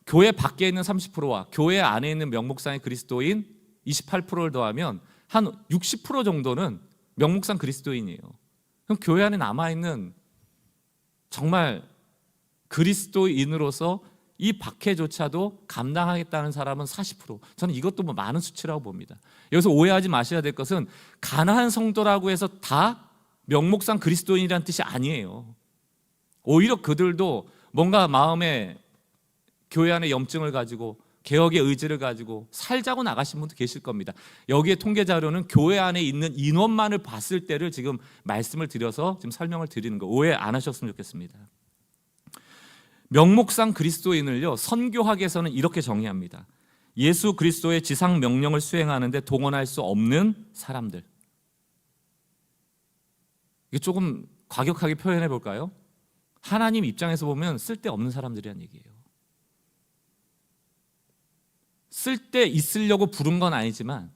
교회 밖에 있는 30%와 교회 안에 있는 명목상의 그리스도인 28%를 더하면 한 60% 정도는 명목상 그리스도인이에요. 그럼 교회 안에 남아있는 정말 그리스도인으로서 이 박해조차도 감당하겠다는 사람은 40%. 저는 이것도 많은 수치라고 봅니다. 여기서 오해하지 마셔야 될 것은 가나안 성도라고 해서 다 명목상 그리스도인이라는 뜻이 아니에요. 오히려 그들도 뭔가 마음에 교회 안에 염증을 가지고 개혁의 의지를 가지고 살자고 나가신 분도 계실 겁니다. 여기에 통계 자료는 교회 안에 있는 인원만을 봤을 때를 지금 말씀을 드려서 지금 설명을 드리는 거, 오해 안 하셨으면 좋겠습니다. 명목상 그리스도인을요, 선교학에서는 이렇게 정의합니다. 예수 그리스도의 지상 명령을 수행하는데 동원할 수 없는 사람들. 이게 조금 과격하게 표현해 볼까요? 하나님 입장에서 보면 쓸데없는 사람들이란 얘기예요. 쓸데 있으려고 부른 건 아니지만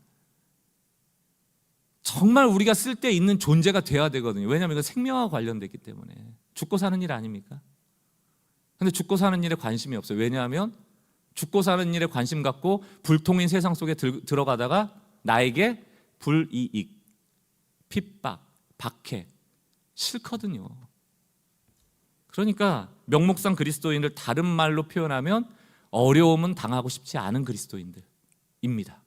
정말 우리가 쓸데 있는 존재가 돼야 되거든요. 왜냐하면 이거 생명과 관련됐기 때문에. 죽고 사는 일 아닙니까? 근데 죽고 사는 일에 관심이 없어요. 왜냐하면 죽고 사는 일에 관심 갖고 불통인 세상 속에 들어가다가 나에게 불이익, 핍박, 박해 싫거든요. 그러니까 명목상 그리스도인을 다른 말로 표현하면 어려움은 당하고 싶지 않은 그리스도인들입니다.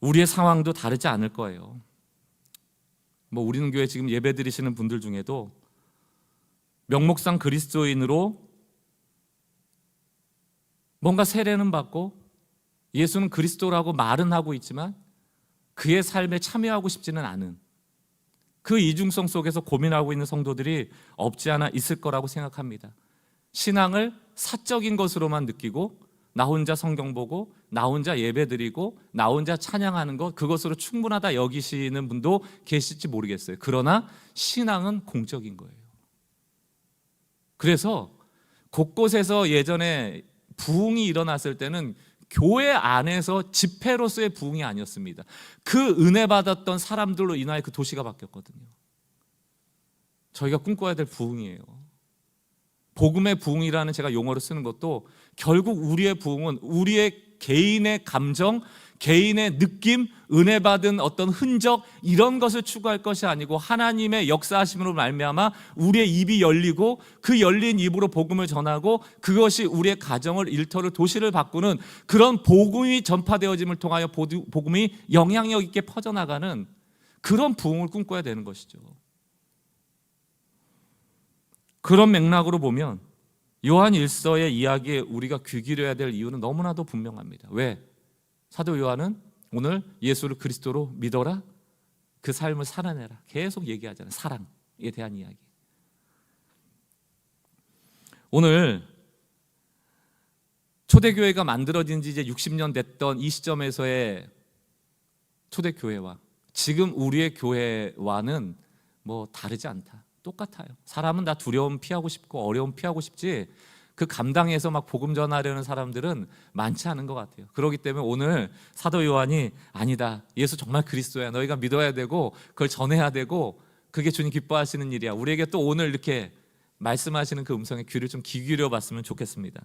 우리의 상황도 다르지 않을 거예요. 우리는 교회 지금 예배 드리시는 분들 중에도 명목상 그리스도인으로 뭔가 세례는 받고 예수는 그리스도라고 말은 하고 있지만 그의 삶에 참여하고 싶지는 않은, 그 이중성 속에서 고민하고 있는 성도들이 없지 않아 있을 거라고 생각합니다. 신앙을 사적인 것으로만 느끼고 나 혼자 성경 보고 나 혼자 예배 드리고 나 혼자 찬양하는 것, 그것으로 충분하다 여기시는 분도 계실지 모르겠어요. 그러나 신앙은 공적인 거예요. 그래서 곳곳에서 예전에 부흥이 일어났을 때는 교회 안에서 집회로서의 부흥이 아니었습니다. 그 은혜 받았던 사람들로 인하여 그 도시가 바뀌었거든요. 저희가 꿈꿔야 될 부흥이에요. 복음의 부흥이라는 제가 용어를 쓰는 것도 결국 우리의 부흥은 우리의 개인의 감정, 개인의 느낌, 은혜 받은 어떤 흔적, 이런 것을 추구할 것이 아니고 하나님의 역사하심으로 말미암아 우리의 입이 열리고 그 열린 입으로 복음을 전하고 그것이 우리의 가정을, 일터를, 도시를 바꾸는 그런 복음이 전파되어짐을 통하여 복음이 영향력 있게 퍼져나가는 그런 부흥을 꿈꿔야 되는 것이죠. 그런 맥락으로 보면 요한 1서의 이야기에 우리가 귀 기울여야 될 이유는 너무나도 분명합니다. 왜? 사도 요한은 오늘 예수를 그리스도로 믿어라, 그 삶을 살아내라 계속 얘기하잖아요. 사랑에 대한 이야기. 오늘 초대교회가 만들어진 지 이제 60년 됐던 이 시점에서의 초대교회와 지금 우리의 교회와는 다르지 않다. 똑같아요. 사람은 다 두려움 피하고 싶고 어려움 피하고 싶지 그 감당해서 복음 전하려는 사람들은 많지 않은 것 같아요. 그렇기 때문에 오늘 사도 요한이 아니다, 예수 정말 그리스도야, 너희가 믿어야 되고 그걸 전해야 되고 그게 주님 기뻐하시는 일이야, 우리에게 또 오늘 이렇게 말씀하시는 그 음성에 귀를 좀 기울여 봤으면 좋겠습니다.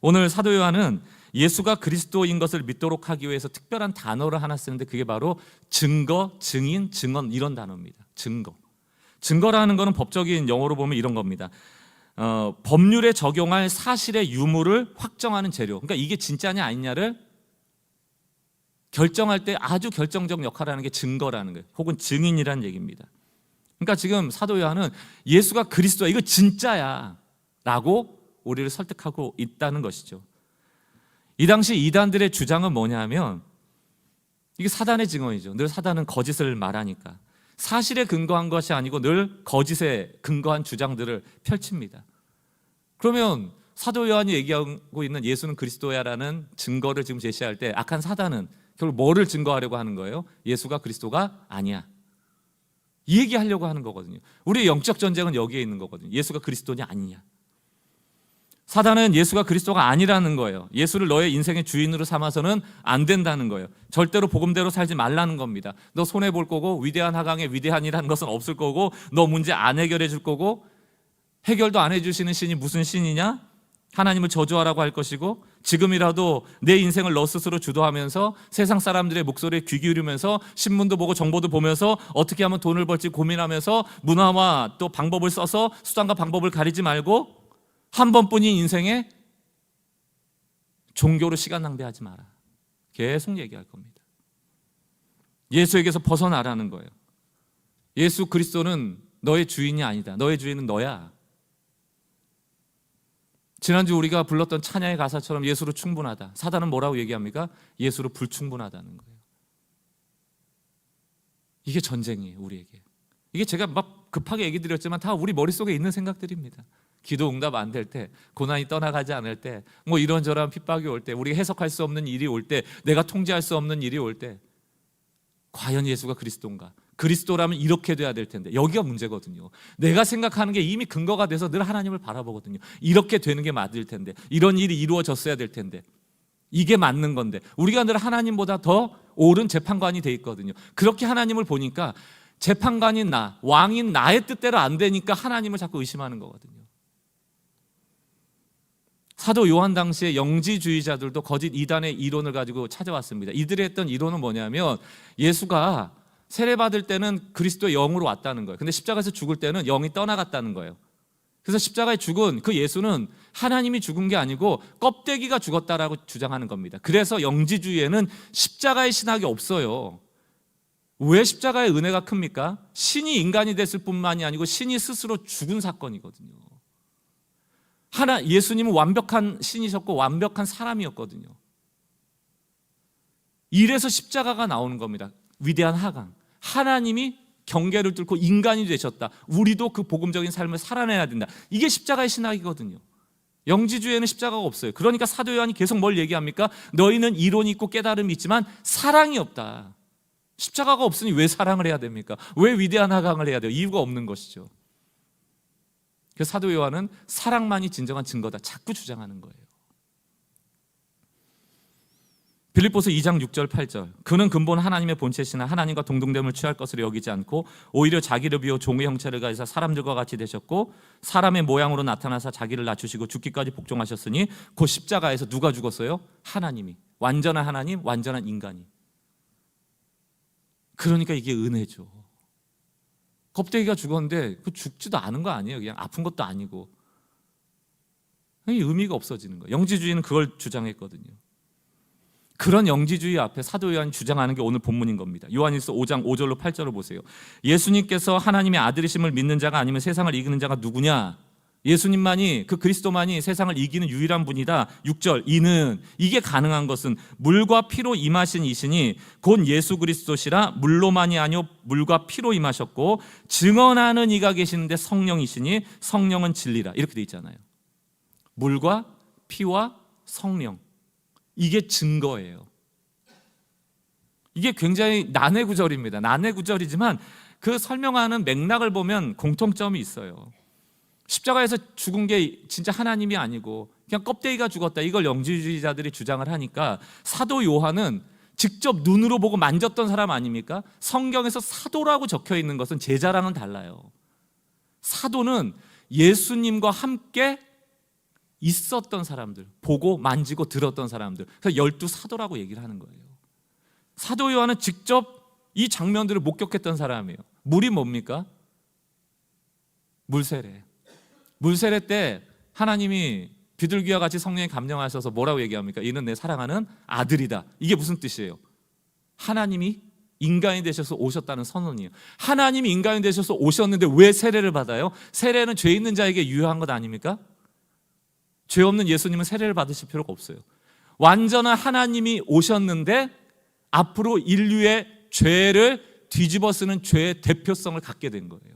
오늘 사도 요한은 예수가 그리스도인 것을 믿도록 하기 위해서 특별한 단어를 하나 쓰는데 그게 바로 증거, 증인, 증언 이런 단어입니다. 증거. 증거라는 것은 법적인 용어로 보면 이런 겁니다. 법률에 적용할 사실의 유무를 확정하는 재료. 그러니까 이게 진짜냐 아니냐를 결정할 때 아주 결정적 역할을 하는 게 증거라는 거예요. 혹은 증인이라는 얘기입니다. 그러니까 지금 사도 요한은 예수가 그리스도야, 이거 진짜야 라고 우리를 설득하고 있다는 것이죠. 이 당시 이단들의 주장은 뭐냐면 이게 사단의 증언이죠. 늘 사단은 거짓을 말하니까 사실에 근거한 것이 아니고 늘 거짓에 근거한 주장들을 펼칩니다. 그러면 사도 요한이 얘기하고 있는 예수는 그리스도야라는 증거를 지금 제시할 때 악한 사단은 결국 뭐를 증거하려고 하는 거예요? 예수가 그리스도가 아니야, 이 얘기하려고 하는 거거든요. 우리의 영적 전쟁은 여기에 있는 거거든요. 예수가 그리스도냐 아니냐. 사단은 예수가 그리스도가 아니라는 거예요. 예수를 너의 인생의 주인으로 삼아서는 안 된다는 거예요. 절대로 복음대로 살지 말라는 겁니다. 너 손해볼 거고 위대한 하강에 위대한이라는 것은 없을 거고 너 문제 안 해결해 줄 거고 해결도 안 해주시는 신이 무슨 신이냐? 하나님을 저주하라고 할 것이고 지금이라도 내 인생을 너 스스로 주도하면서 세상 사람들의 목소리에 귀 기울이면서 신문도 보고 정보도 보면서 어떻게 하면 돈을 벌지 고민하면서 문화와 또 방법을 써서 수단과 방법을 가리지 말고 한 번뿐인 인생에 종교로 시간 낭비하지 마라. 계속 얘기할 겁니다. 예수에게서 벗어나라는 거예요. 예수 그리스도는 너의 주인이 아니다. 너의 주인은 너야. 지난주 우리가 불렀던 찬양의 가사처럼 예수로 충분하다. 사단은 뭐라고 얘기합니까? 예수로 불충분하다는 거예요. 이게 전쟁이에요, 우리에게. 이게 제가 막 급하게 얘기 드렸지만 다 우리 머릿속에 있는 생각들입니다. 기도 응답 안 될 때, 고난이 떠나가지 않을 때, 뭐 이런저런 핍박이 올 때, 우리가 해석할 수 없는 일이 올 때, 내가 통제할 수 없는 일이 올 때, 과연 예수가 그리스도인가? 그리스도라면 이렇게 돼야 될 텐데, 여기가 문제거든요. 내가 생각하는 게 이미 근거가 돼서 늘 하나님을 바라보거든요. 이렇게 되는 게 맞을 텐데, 이런 일이 이루어졌어야 될 텐데, 이게 맞는 건데, 우리가 늘 하나님보다 더 옳은 재판관이 돼 있거든요. 그렇게 하나님을 보니까 재판관인 나, 왕인 나의 뜻대로 안 되니까 하나님을 자꾸 의심하는 거거든요. 사도 요한 당시에 영지주의자들도 거짓 이단의 이론을 가지고 찾아왔습니다. 이들이 했던 이론은 뭐냐면 예수가 세례받을 때는 그리스도의 영으로 왔다는 거예요. 근데 십자가에서 죽을 때는 영이 떠나갔다는 거예요. 그래서 십자가에 죽은 그 예수는 하나님이 죽은 게 아니고 껍데기가 죽었다라고 주장하는 겁니다. 그래서 영지주의에는 십자가의 신학이 없어요. 왜 십자가의 은혜가 큽니까? 신이 인간이 됐을 뿐만이 아니고 신이 스스로 죽은 사건이거든요. 예수님은 완벽한 신이셨고 완벽한 사람이었거든요. 이래서 십자가가 나오는 겁니다. 위대한 하강. 하나님이 경계를 뚫고 인간이 되셨다. 우리도 그 복음적인 삶을 살아내야 된다. 이게 십자가의 신학이거든요. 영지주의에는 십자가가 없어요. 그러니까 사도 요한이 계속 뭘 얘기합니까? 너희는 이론이 있고 깨달음이 있지만 사랑이 없다. 십자가가 없으니 왜 사랑을 해야 됩니까? 왜 위대한 하강을 해야 돼요? 이유가 없는 것이죠. 그래서 사도 요한은 사랑만이 진정한 증거다 자꾸 주장하는 거예요. 빌립보서 2장 6절 8절 그는 근본 하나님의 본체시나 하나님과 동등됨을 취할 것으로 여기지 않고 오히려 자기를 비워 종의 형체를 가지사 사람들과 같이 되셨고 사람의 모양으로 나타나사 자기를 낮추시고 죽기까지 복종하셨으니 그 십자가에서 누가 죽었어요? 하나님이. 완전한 하나님, 완전한 인간이. 그러니까 이게 은혜죠. 껍데기가 죽었는데 그 죽지도 않은 거 아니에요. 그냥 아픈 것도 아니고. 의미가 없어지는 거예요. 영지주의는 그걸 주장했거든요. 그런 영지주의 앞에 사도 요한이 주장하는 게 오늘 본문인 겁니다. 요한일서 5장 5절로 8절을 보세요. 예수님께서 하나님의 아들이심을 믿는 자가 아니면 세상을 이기는 자가 누구냐? 예수님만이, 그 그리스도만이 세상을 이기는 유일한 분이다. 6절 이는, 이게 가능한 것은 물과 피로 임하신 이시니 곧 예수 그리스도시라. 물로만이 아니요 물과 피로 임하셨고 증언하는 이가 계시는데 성령이시니 성령은 진리라. 이렇게 돼 있잖아요. 물과 피와 성령, 이게 증거예요. 이게 굉장히 난해 구절입니다. 난해 구절이지만 그 설명하는 맥락을 보면 공통점이 있어요. 십자가에서 죽은 게 진짜 하나님이 아니고 그냥 껍데기가 죽었다, 이걸 영지주의자들이 주장을 하니까 사도 요한은 직접 눈으로 보고 만졌던 사람 아닙니까? 성경에서 사도라고 적혀 있는 것은 제자랑은 달라요. 사도는 예수님과 함께 있었던 사람들, 보고 만지고 들었던 사람들, 그래서 12사도라고 얘기를 하는 거예요. 사도 요한은 직접 이 장면들을 목격했던 사람이에요. 물이 뭡니까? 물세례. 물세례 때 하나님이 비둘기와 같이 성령에 감동하셔서 뭐라고 얘기합니까? 이는 내 사랑하는 아들이다. 이게 무슨 뜻이에요? 하나님이 인간이 되셔서 오셨다는 선언이에요. 하나님이 인간이 되셔서 오셨는데 왜 세례를 받아요? 세례는 죄 있는 자에게 유효한 것 아닙니까? 죄 없는 예수님은 세례를 받으실 필요가 없어요. 완전한 하나님이 오셨는데 앞으로 인류의 죄를 뒤집어 쓰는 죄의 대표성을 갖게 된 거예요.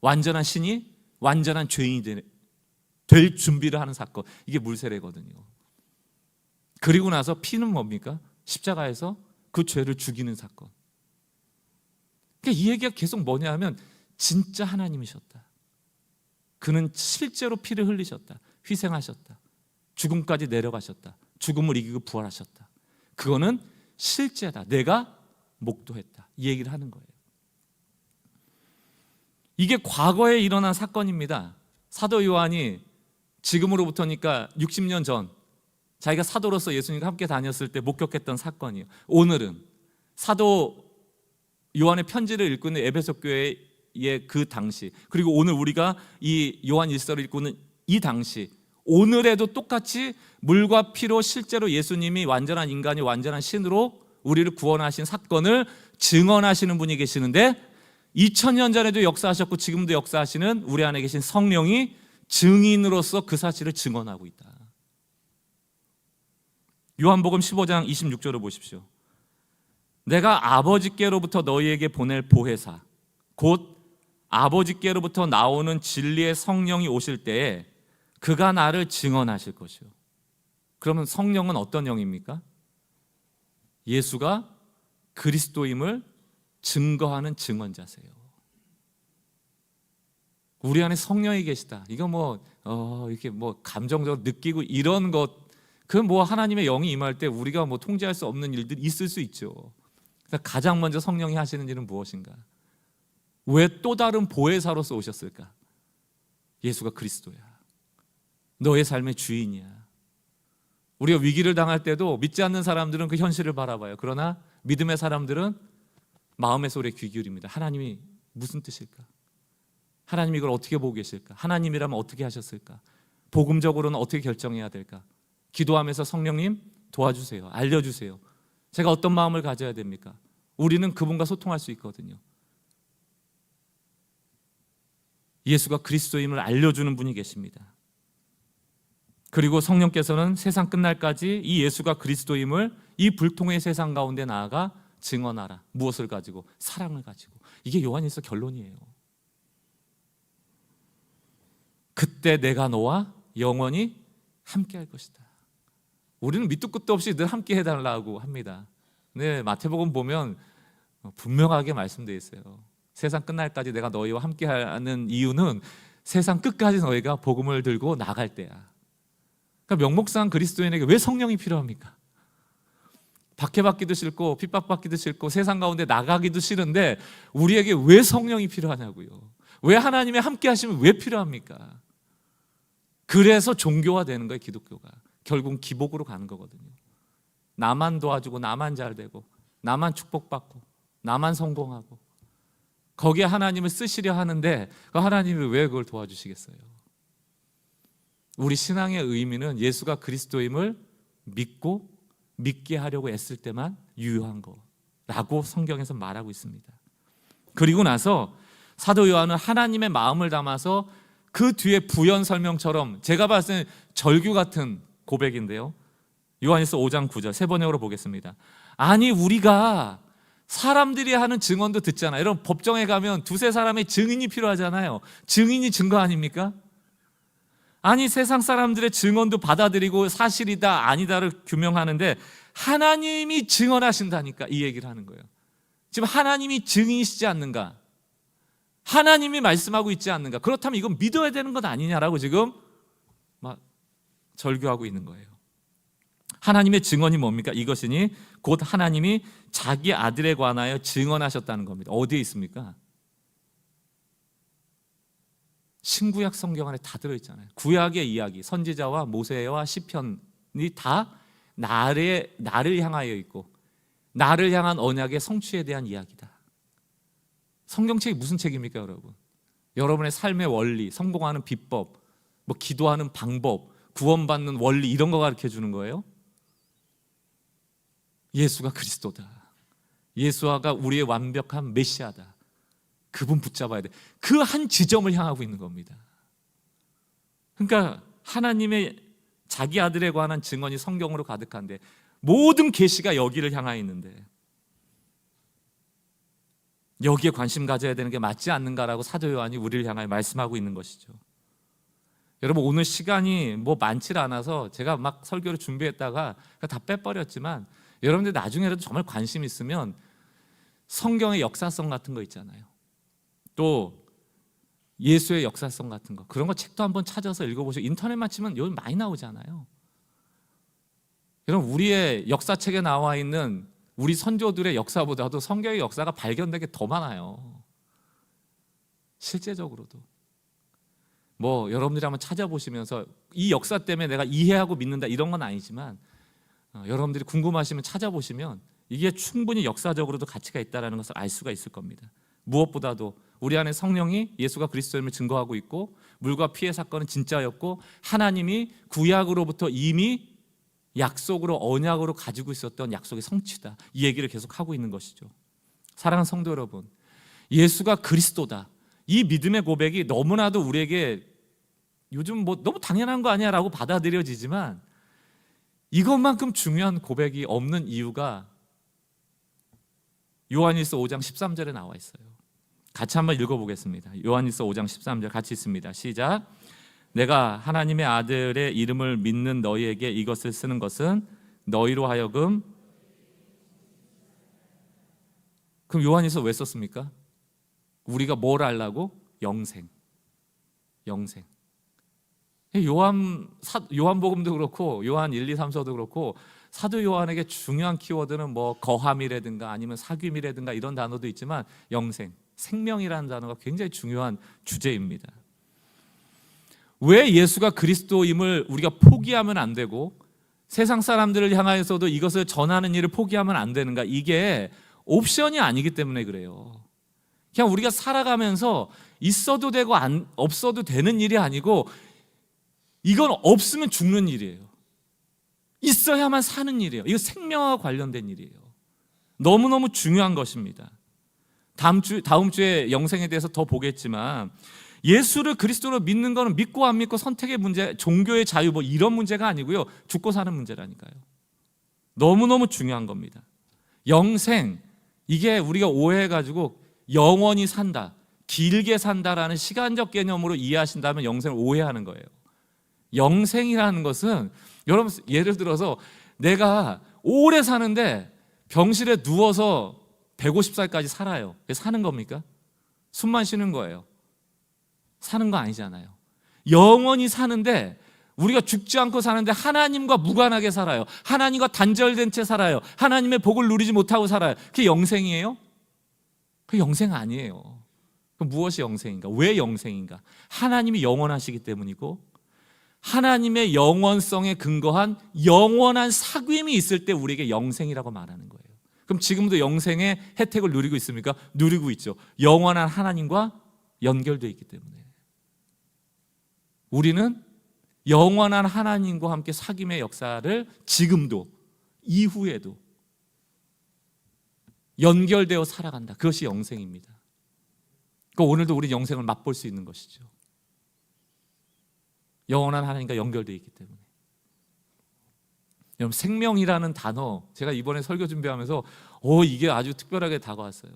완전한 신이 완전한 죄인이 될 준비를 하는 사건, 이게 물세례거든요. 그리고 나서 피는 뭡니까? 십자가에서 그 죄를 죽이는 사건. 그러니까 이 얘기가 계속 뭐냐 하면 진짜 하나님이셨다. 그는 실제로 피를 흘리셨다. 희생하셨다. 죽음까지 내려가셨다. 죽음을 이기고 부활하셨다. 그거는 실제다. 내가 목도했다. 이 얘기를 하는 거예요. 이게 과거에 일어난 사건입니다. 사도 요한이 지금으로부터니까 60년 전 자기가 사도로서 예수님과 함께 다녔을 때 목격했던 사건이에요. 오늘은 사도 요한의 편지를 읽고 있는 에베소 교회의 그 당시, 그리고 오늘 우리가 이 요한 일서를 읽고 있는 이 당시, 오늘에도 똑같이 물과 피로 실제로 예수님이 완전한 인간이 완전한 신으로 우리를 구원하신 사건을 증언하시는 분이 계시는데 2000년 전에도 역사하셨고 지금도 역사하시는 우리 안에 계신 성령이 증인으로서 그 사실을 증언하고 있다. 요한복음 15장 26절을 보십시오. 내가 아버지께로부터 너희에게 보낼 보혜사 곧 아버지께로부터 나오는 진리의 성령이 오실 때에 그가 나를 증언하실 것이요. 그러면 성령은 어떤 영입니까? 예수가 그리스도임을 증거하는 증언자세요. 우리 안에 성령이 계시다. 이거 이렇게 감정적으로 느끼고 이런 것, 그 하나님의 영이 임할 때 우리가 통제할 수 없는 일들이 있을 수 있죠. 그래서 가장 먼저 성령이 하시는 일은 무엇인가? 왜 또 다른 보혜사로서 오셨을까? 예수가 그리스도야. 너의 삶의 주인이야. 우리가 위기를 당할 때도 믿지 않는 사람들은 그 현실을 바라봐요. 그러나 믿음의 사람들은 마음의 소리에 귀 기울입니다. 하나님이 무슨 뜻일까? 하나님이 이걸 어떻게 보고 계실까? 하나님이라면 어떻게 하셨을까? 복음적으로는 어떻게 결정해야 될까? 기도하면서 성령님 도와주세요. 알려주세요. 제가 어떤 마음을 가져야 됩니까? 우리는 그분과 소통할 수 있거든요. 예수가 그리스도임을 알려주는 분이 계십니다. 그리고 성령께서는 세상 끝날까지 이 예수가 그리스도임을 이 불통의 세상 가운데 나아가 증언하라. 무엇을 가지고? 사랑을 가지고. 이게 요한일서 결론이에요. 그때 내가 너와 영원히 함께 할 것이다. 우리는 밑도 끝도 없이 늘 함께 해달라고 합니다. 네, 마태복음 보면 분명하게 말씀되어 있어요. 세상 끝날까지 내가 너희와 함께 하는 이유는 세상 끝까지 너희가 복음을 들고 나갈 때야. 그러니까 명목상 그리스도인에게 왜 성령이 필요합니까? 박해받기도 싫고 핍박받기도 싫고 세상 가운데 나가기도 싫은데 우리에게 왜 성령이 필요하냐고요. 왜 하나님의 함께 하시면 왜 필요합니까? 그래서 종교화되는 거예요. 기독교가 결국 기복으로 가는 거거든요. 나만 도와주고 나만 잘되고 나만 축복받고 나만 성공하고 거기에 하나님을 쓰시려 하는데 그 하나님이 왜 그걸 도와주시겠어요? 우리 신앙의 의미는 예수가 그리스도임을 믿고 믿게 하려고 애쓸 때만 유효한 거라고 성경에서 말하고 있습니다. 그리고 나서 사도 요한은 하나님의 마음을 담아서 그 뒤에 부연 설명처럼 제가 봤을 때 절규 같은 고백인데요. 요한일서 5장 9절 세 번역으로 보겠습니다. 아니 우리가 사람들이 하는 증언도 듣잖아요. 여러분 법정에 가면 두세 사람의 증인이 필요하잖아요. 증인이 증거 아닙니까? 아니 세상 사람들의 증언도 받아들이고 사실이다 아니다를 규명하는데 하나님이 증언하신다니까 이 얘기를 하는 거예요. 지금 하나님이 증인이시지 않는가? 하나님이 말씀하고 있지 않는가? 그렇다면 이건 믿어야 되는 것 아니냐라고 지금 막 절규하고 있는 거예요. 하나님의 증언이 뭡니까? 이것이니 곧 하나님이 자기 아들에 관하여 증언하셨다는 겁니다. 어디에 있습니까? 신구약 성경 안에 다 들어있잖아요. 구약의 이야기, 선지자와 모세와 시편이 다 나를 향하여 있고 나를 향한 언약의 성취에 대한 이야기다. 성경책이 무슨 책입니까, 여러분? 여러분의 삶의 원리, 성공하는 비법, 뭐 기도하는 방법, 구원받는 원리 이런 거 가르쳐 주는 거예요? 예수가 그리스도다. 예수가 우리의 완벽한 메시아다. 그분 붙잡아야 돼. 그 한 지점을 향하고 있는 겁니다. 그러니까 하나님의 자기 아들에 관한 증언이 성경으로 가득한데 모든 계시가 여기를 향하여 있는데 여기에 관심 가져야 되는 게 맞지 않는가라고 사도 요한이 우리를 향하여 말씀하고 있는 것이죠. 여러분, 오늘 시간이 뭐 많지 않아서 제가 막 설교를 준비했다가 다 빼버렸지만 여러분들 나중에라도 정말 관심 있으면 성경의 역사성 같은 거 있잖아요. 또 예수의 역사성 같은 거, 그런 거 책도 한번 찾아서 읽어보시고, 인터넷만 치면 요즘 많이 나오잖아요. 여러분, 우리의 역사책에 나와 있는 우리 선조들의 역사보다도 성경의 역사가 발견된 게 더 많아요. 실제적으로도 뭐 여러분들이 한번 찾아보시면서 이 역사 때문에 내가 이해하고 믿는다 이런 건 아니지만 여러분들이 궁금하시면 찾아보시면 이게 충분히 역사적으로도 가치가 있다는 것을 알 수가 있을 겁니다. 무엇보다도 우리 안에 성령이 예수가 그리스도임을 증거하고 있고, 물과 피의 사건은 진짜였고, 하나님이 구약으로부터 이미 약속으로, 언약으로 가지고 있었던 약속의 성취다, 이 얘기를 계속 하고 있는 것이죠. 사랑하는 성도 여러분, 예수가 그리스도다, 이 믿음의 고백이 너무나도 우리에게 요즘 뭐 너무 당연한 거 아니야 라고 받아들여지지만, 이것만큼 중요한 고백이 없는 이유가 요한일서 5장 13절에 나와 있어요. 같이 한번 읽어보겠습니다. 요한일서 5장 13절 같이 있습니다. 시작. 내가 하나님의 아들의 이름을 믿는 너희에게 이것을 쓰는 것은 너희로 하여금. 그럼 요한일서 왜 썼습니까? 우리가 뭘 알라고? 영생. 요한복음도 그렇고 요한 1, 2, 3서도 그렇고 사도 요한에게 중요한 키워드는 뭐 거함이라든가 아니면 사귐이라든가 이런 단어도 있지만 영생, 생명이라는 단어가 굉장히 중요한 주제입니다. 왜 예수가 그리스도임을 우리가 포기하면 안 되고 세상 사람들을 향하여서도 이것을 전하는 일을 포기하면 안 되는가? 이게 옵션이 아니기 때문에 그래요. 그냥 우리가 살아가면서 있어도 되고 없어도 되는 일이 아니고, 이건 없으면 죽는 일이에요. 있어야만 사는 일이에요. 이거 생명과 관련된 일이에요. 너무너무 중요한 것입니다. 다음 주에 영생에 대해서 더 보겠지만, 예수를 그리스도로 믿는 거는 믿고 안 믿고 선택의 문제, 종교의 자유 뭐 이런 문제가 아니고요, 죽고 사는 문제라니까요. 너무너무 중요한 겁니다. 영생, 이게 우리가 오해해가지고 영원히 산다, 길게 산다라는 시간적 개념으로 이해하신다면 영생을 오해하는 거예요. 영생이라는 것은, 여러분 예를 들어서 내가 오래 사는데 병실에 누워서 150살까지 살아요. 사는 겁니까? 숨만 쉬는 거예요. 사는 거 아니잖아요. 영원히 사는데, 우리가 죽지 않고 사는데 하나님과 무관하게 살아요. 하나님과 단절된 채 살아요. 하나님의 복을 누리지 못하고 살아요. 그게 영생이에요? 그게 영생 아니에요. 그럼 무엇이 영생인가? 왜 영생인가? 하나님이 영원하시기 때문이고, 하나님의 영원성에 근거한 영원한 사귐이 있을 때 우리에게 영생이라고 말하는 거예요. 그럼 지금도 영생의 혜택을 누리고 있습니까? 누리고 있죠. 영원한 하나님과 연결되어 있기 때문에. 우리는 영원한 하나님과 함께 사귐의 역사를 지금도, 이후에도 연결되어 살아간다. 그것이 영생입니다. 그러니까 오늘도 우리 영생을 맛볼 수 있는 것이죠. 영원한 하나님과 연결되어 있기 때문에. 여러분, 생명이라는 단어, 제가 이번에 설교 준비하면서 이게 아주 특별하게 다가왔어요.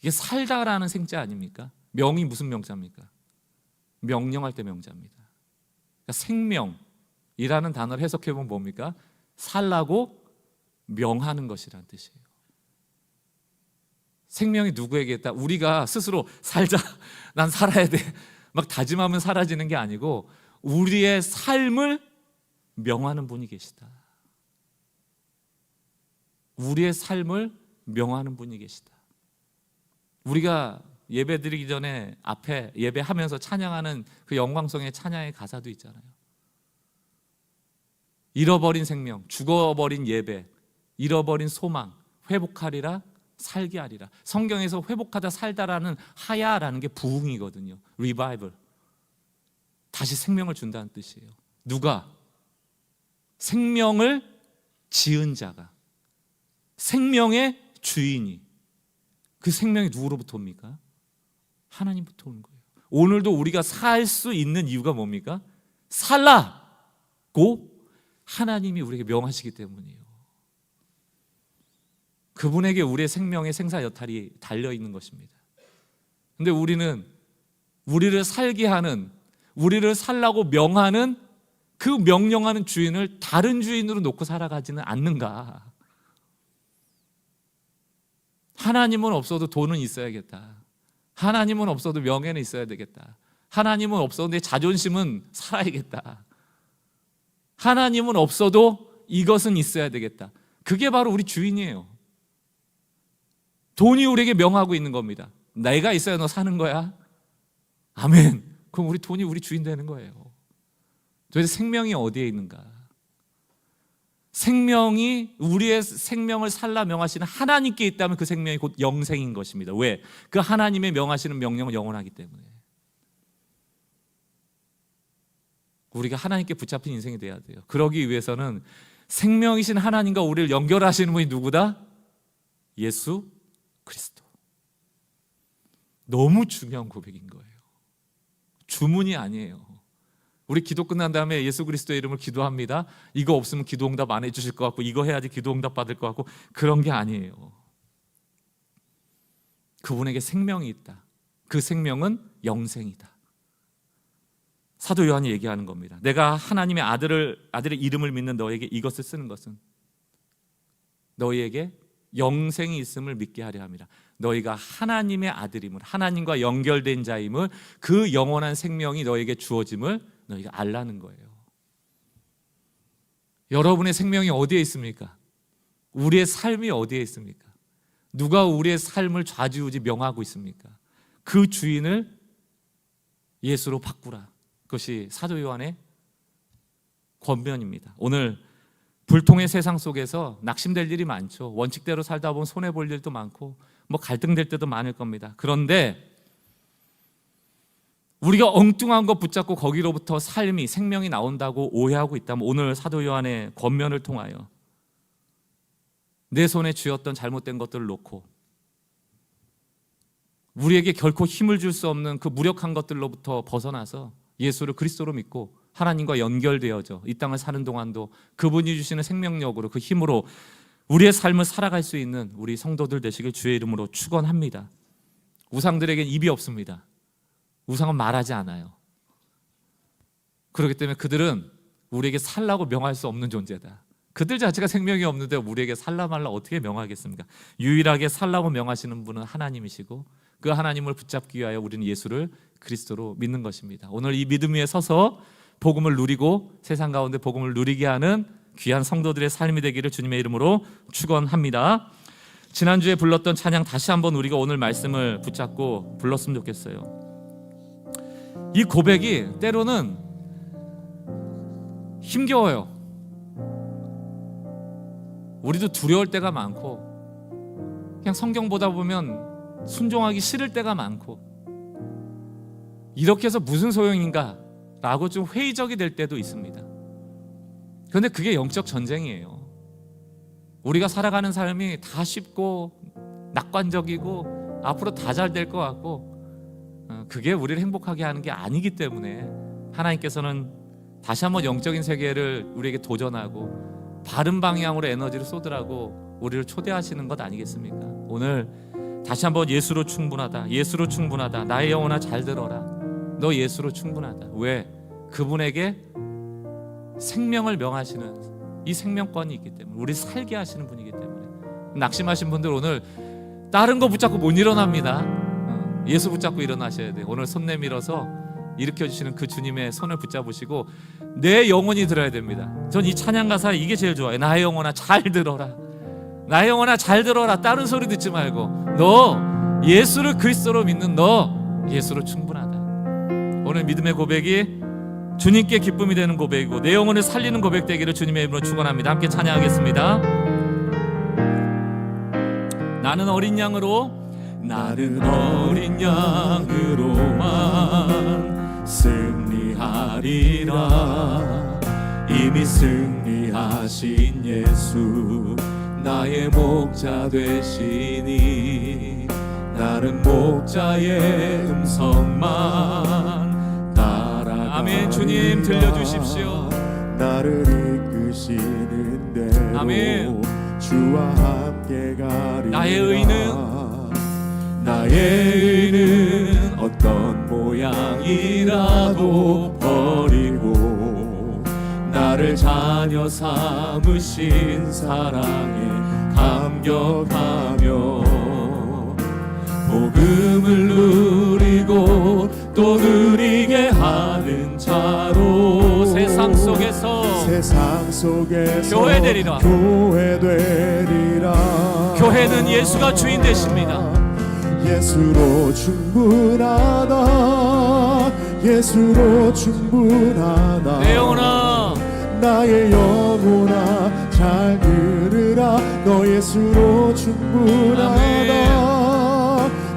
이게 살다라는 생자 아닙니까? 명이 무슨 명자입니까? 명령할 때 명자입니다. 그러니까 생명이라는 단어를 해석해보면 뭡니까? 살라고 명하는 것이라는 뜻이에요. 생명이 누구에게 있다? 우리가 스스로 살자, 난 살아야 돼 막 다짐하면 사라지는 게 아니고, 우리의 삶을 명하는 분이 계시다. 우리의 삶을 명하는 분이 계시다. 우리가 예배 드리기 전에 앞에 예배하면서 찬양하는 그 영광성의 찬양의 가사도 있잖아요. 잃어버린 생명, 죽어버린 예배, 잃어버린 소망, 회복하리라, 살게 하리라. 성경에서 회복하다 살다라는 하야라는 게 부흥이거든요. 리바이벌. 다시 생명을 준다는 뜻이에요. 누가? 생명을 지은 자가, 생명의 주인이. 그 생명이 누구로부터 옵니까? 하나님부터 오는 거예요. 오늘도 우리가 살 수 있는 이유가 뭡니까? 살라고 하나님이 우리에게 명하시기 때문이에요. 그분에게 우리의 생명의 생사 여탈이 달려있는 것입니다. 근데 우리는 우리를 살게 하는, 우리를 살라고 명하는 그 명령하는 주인을 다른 주인으로 놓고 살아가지는 않는가? 하나님은 없어도 돈은 있어야겠다. 하나님은 없어도 명예는 있어야 되겠다. 하나님은 없어도 내 자존심은 살아야겠다. 하나님은 없어도 이것은 있어야 되겠다. 그게 바로 우리 주인이에요. 돈이 우리에게 명하고 있는 겁니다. 내가 있어야 너 사는 거야. 아멘. 그럼 우리 돈이 우리 주인 되는 거예요. 도대체 생명이 어디에 있는가? 생명이 우리의 생명을 살라 명하시는 하나님께 있다면 그 생명이 곧 영생인 것입니다. 왜? 그 하나님의 명하시는 명령은 영원하기 때문에. 우리가 하나님께 붙잡힌 인생이 돼야 돼요. 그러기 위해서는 생명이신 하나님과 우리를 연결하시는 분이 누구다? 예수 그리스도. 너무 중요한 고백인 거예요. 주문이 아니에요. 우리 기도 끝난 다음에 예수 그리스도의 이름을 기도합니다. 이거 없으면 기도 응답 안 해주실 것 같고, 이거 해야지 기도 응답 받을 것 같고, 그런 게 아니에요. 그분에게 생명이 있다. 그 생명은 영생이다. 사도 요한이 얘기하는 겁니다. 내가 하나님의 아들의 이름을 믿는 너에게 이것을 쓰는 것은 너희에게 영생이 있음을 믿게 하려 함이라. 너희가 하나님의 아들임을, 하나님과 연결된 자임을, 그 영원한 생명이 너희에게 주어짐을 너희가 알라는 거예요. 여러분의 생명이 어디에 있습니까? 우리의 삶이 어디에 있습니까? 누가 우리의 삶을 좌지우지 명하고 있습니까? 그 주인을 예수로 바꾸라. 그것이 사도 요한의 권면입니다. 오늘 불통의 세상 속에서 낙심될 일이 많죠. 원칙대로 살다 보면 손해볼 일도 많고 갈등될 때도 많을 겁니다. 그런데 우리가 엉뚱한 것 붙잡고 거기로부터 삶이, 생명이 나온다고 오해하고 있다면 오늘 사도 요한의 권면을 통하여 내 손에 쥐었던 잘못된 것들을 놓고 우리에게 결코 힘을 줄 수 없는 그 무력한 것들로부터 벗어나서 예수를 그리스도로 믿고 하나님과 연결되어져 이 땅을 사는 동안도 그분이 주시는 생명력으로, 그 힘으로 우리의 삶을 살아갈 수 있는 우리 성도들 되시길 주의 이름으로 축원합니다. 우상들에겐 입이 없습니다. 우상은 말하지 않아요. 그렇기 때문에 그들은 우리에게 살라고 명할 수 없는 존재다. 그들 자체가 생명이 없는데 우리에게 살라 말라 어떻게 명하겠습니까? 유일하게 살라고 명하시는 분은 하나님이시고 그 하나님을 붙잡기 위하여 우리는 예수를 그리스도로 믿는 것입니다. 오늘 이 믿음 위에 서서 복음을 누리고 세상 가운데 복음을 누리게 하는 귀한 성도들의 삶이 되기를 주님의 이름으로 축원합니다. 지난주에 불렀던 찬양 다시 한번 우리가 오늘 말씀을 붙잡고 불렀으면 좋겠어요. 이 고백이 때로는 힘겨워요. 우리도 두려울 때가 많고 그냥 성경 보다 보면 순종하기 싫을 때가 많고 이렇게 해서 무슨 소용인가 라고 좀 회의적이 될 때도 있습니다. 그런데 그게 영적 전쟁이에요. 우리가 살아가는 삶이 다 쉽고 낙관적이고 앞으로 다 잘 될 것 같고 그게 우리를 행복하게 하는 게 아니기 때문에 하나님께서는 다시 한번 영적인 세계를 우리에게 도전하고 바른 방향으로 에너지를 쏟으라고 우리를 초대하시는 것 아니겠습니까? 오늘 다시 한번 예수로 충분하다, 예수로 충분하다, 나의 영혼아 잘 들어라, 너 예수로 충분하다. 왜? 그분에게 생명을 명하시는 이 생명권이 있기 때문에, 우리 살게 하시는 분이기 때문에. 낙심하신 분들 오늘 다른 거 붙잡고 못 일어납니다. 예수 붙잡고 일어나셔야 돼요. 오늘 손 내밀어서 일으켜주시는 그 주님의 손을 붙잡으시고 내 영혼이 들어야 됩니다. 전 이 찬양 가사 이게 제일 좋아요. 나의 영혼아 잘 들어라, 나의 영혼아 잘 들어라. 다른 소리 듣지 말고 너 예수를 그리스도로 믿는 너, 예수로 충분하다. 오늘 믿음의 고백이 주님께 기쁨이 되는 고백이고 내 영혼을 살리는 고백 되기를 주님의 이름으로 축원합니다. 함께 찬양하겠습니다. 나는 어린 양으로 승리하리라. 이미 승리하신 예수 나의 목자 되시니 나는 목자의 음성만 따라가리. 아멘. 주님 들려주십시오. 나를 이끄시는 대로 아멘. 주와 함께 가리라. 나의 의는 어떤 모양이라도 버리고 나를 자녀 삼으신 사랑에 감격하며 복음을 누리고 또 누리게 하는 자로 세상 속에서 교회 되리라. 교회는 예수가 주인 되십니다. 예수로 충분하다. 예수로 충분하다. 내 영혼아, 나의 영혼아 잘 들으라. 너 예수로 충분하다. 아멘.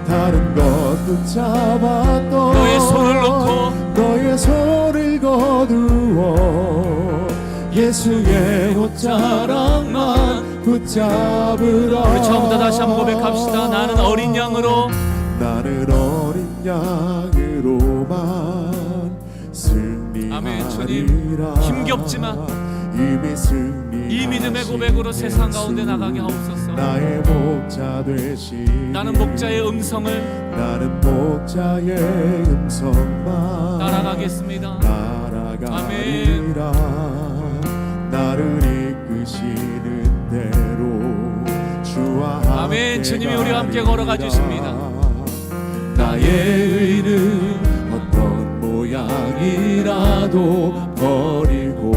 다른 것 붙잡았던 너의 손을 놓고 너의 손을 거두어 예수의 옷자락만 붙잡으라. 우리 처음부터 다시 한번 고백합시다. 나는 어린 양으로 승리하리라. 아멘. 주님 힘겹지만 이 믿음의 고백으로 세상 가운데 나가게 하옵소서. 나의 목자 되시니 나는 목자의 음성을 따라가겠습니다. 따라가리라. 나를 이끄시는 대로 주와 함께 아멘. 주님이 우리와 함께 걸어가 주십니다. 나의 의는 어떤 모양이라도 버리고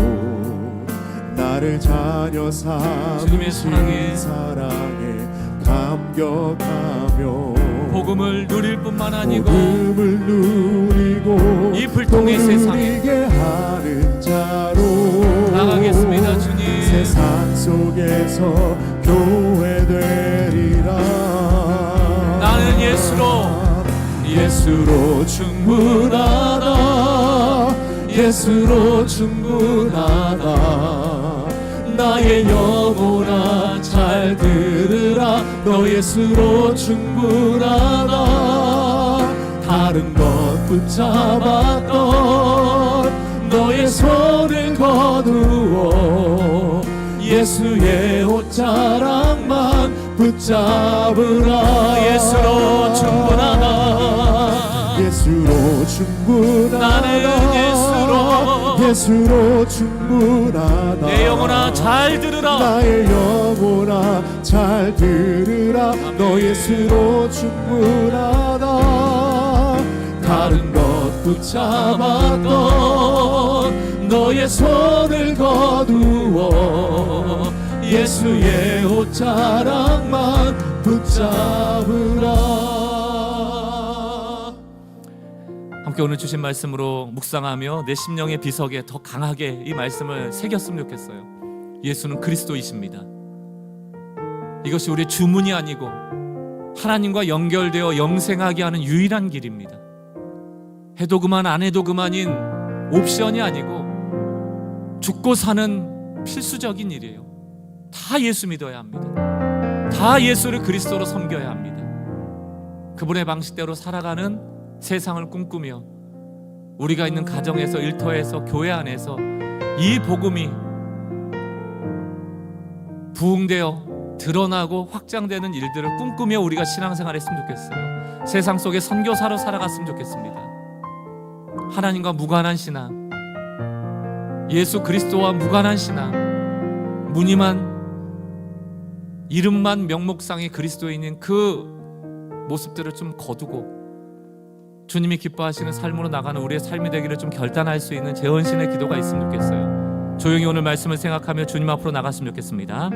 나를 자녀 삼으신 사랑에 감격하며 복음을 누릴 뿐만 아니고 복음을 누리고 이 불통의 세상에 하는 자로 나가겠습니다. 주님 세상 속에서 교회 되리라. 나는 예수로 충분하다. 예수로 충분하다. 나의 영혼아 잘 들으라. 너 예수로 충분하다. 다른 것 붙잡았던 너의 손을 거두어 예수의 옷자락만 붙잡으라. 예수로 충분하다. 예수로 충분하다. 나는 예수로 충분하다. 내 영혼아 잘 들으라. 나의 영혼아 잘 들으라. 너 예수로 충분하다. 다른 것 붙잡았던 너의 손을 거두어 예수의 옷자락만 붙잡으라. 함께 오늘 주신 말씀으로 묵상하며 내 심령의 비석에 더 강하게 이 말씀을 새겼으면 좋겠어요. 예수는 그리스도이십니다. 이것이 우리의 주문이 아니고 하나님과 연결되어 영생하게 하는 유일한 길입니다. 해도 그만 안 해도 그만인 옵션이 아니고 죽고 사는 필수적인 일이에요. 다 예수 믿어야 합니다. 다 예수를 그리스도로 섬겨야 합니다. 그분의 방식대로 살아가는 세상을 꿈꾸며 우리가 있는 가정에서, 일터에서, 교회 안에서 이 복음이 부흥되어 드러나고 확장되는 일들을 꿈꾸며 우리가 신앙생활 했으면 좋겠어요. 세상 속에 선교사로 살아갔으면 좋겠습니다. 하나님과 무관한 신앙, 예수 그리스도와 무관한 신앙, 무늬만 이름만 명목상의 그리스도인인 그 모습들을 좀 거두고 주님이 기뻐하시는 삶으로 나가는 우리의 삶이 되기를 좀 결단할 수 있는 재헌신의 기도가 있으면 좋겠어요. 조용히 오늘 말씀을 생각하며 주님 앞으로 나갔으면 좋겠습니다.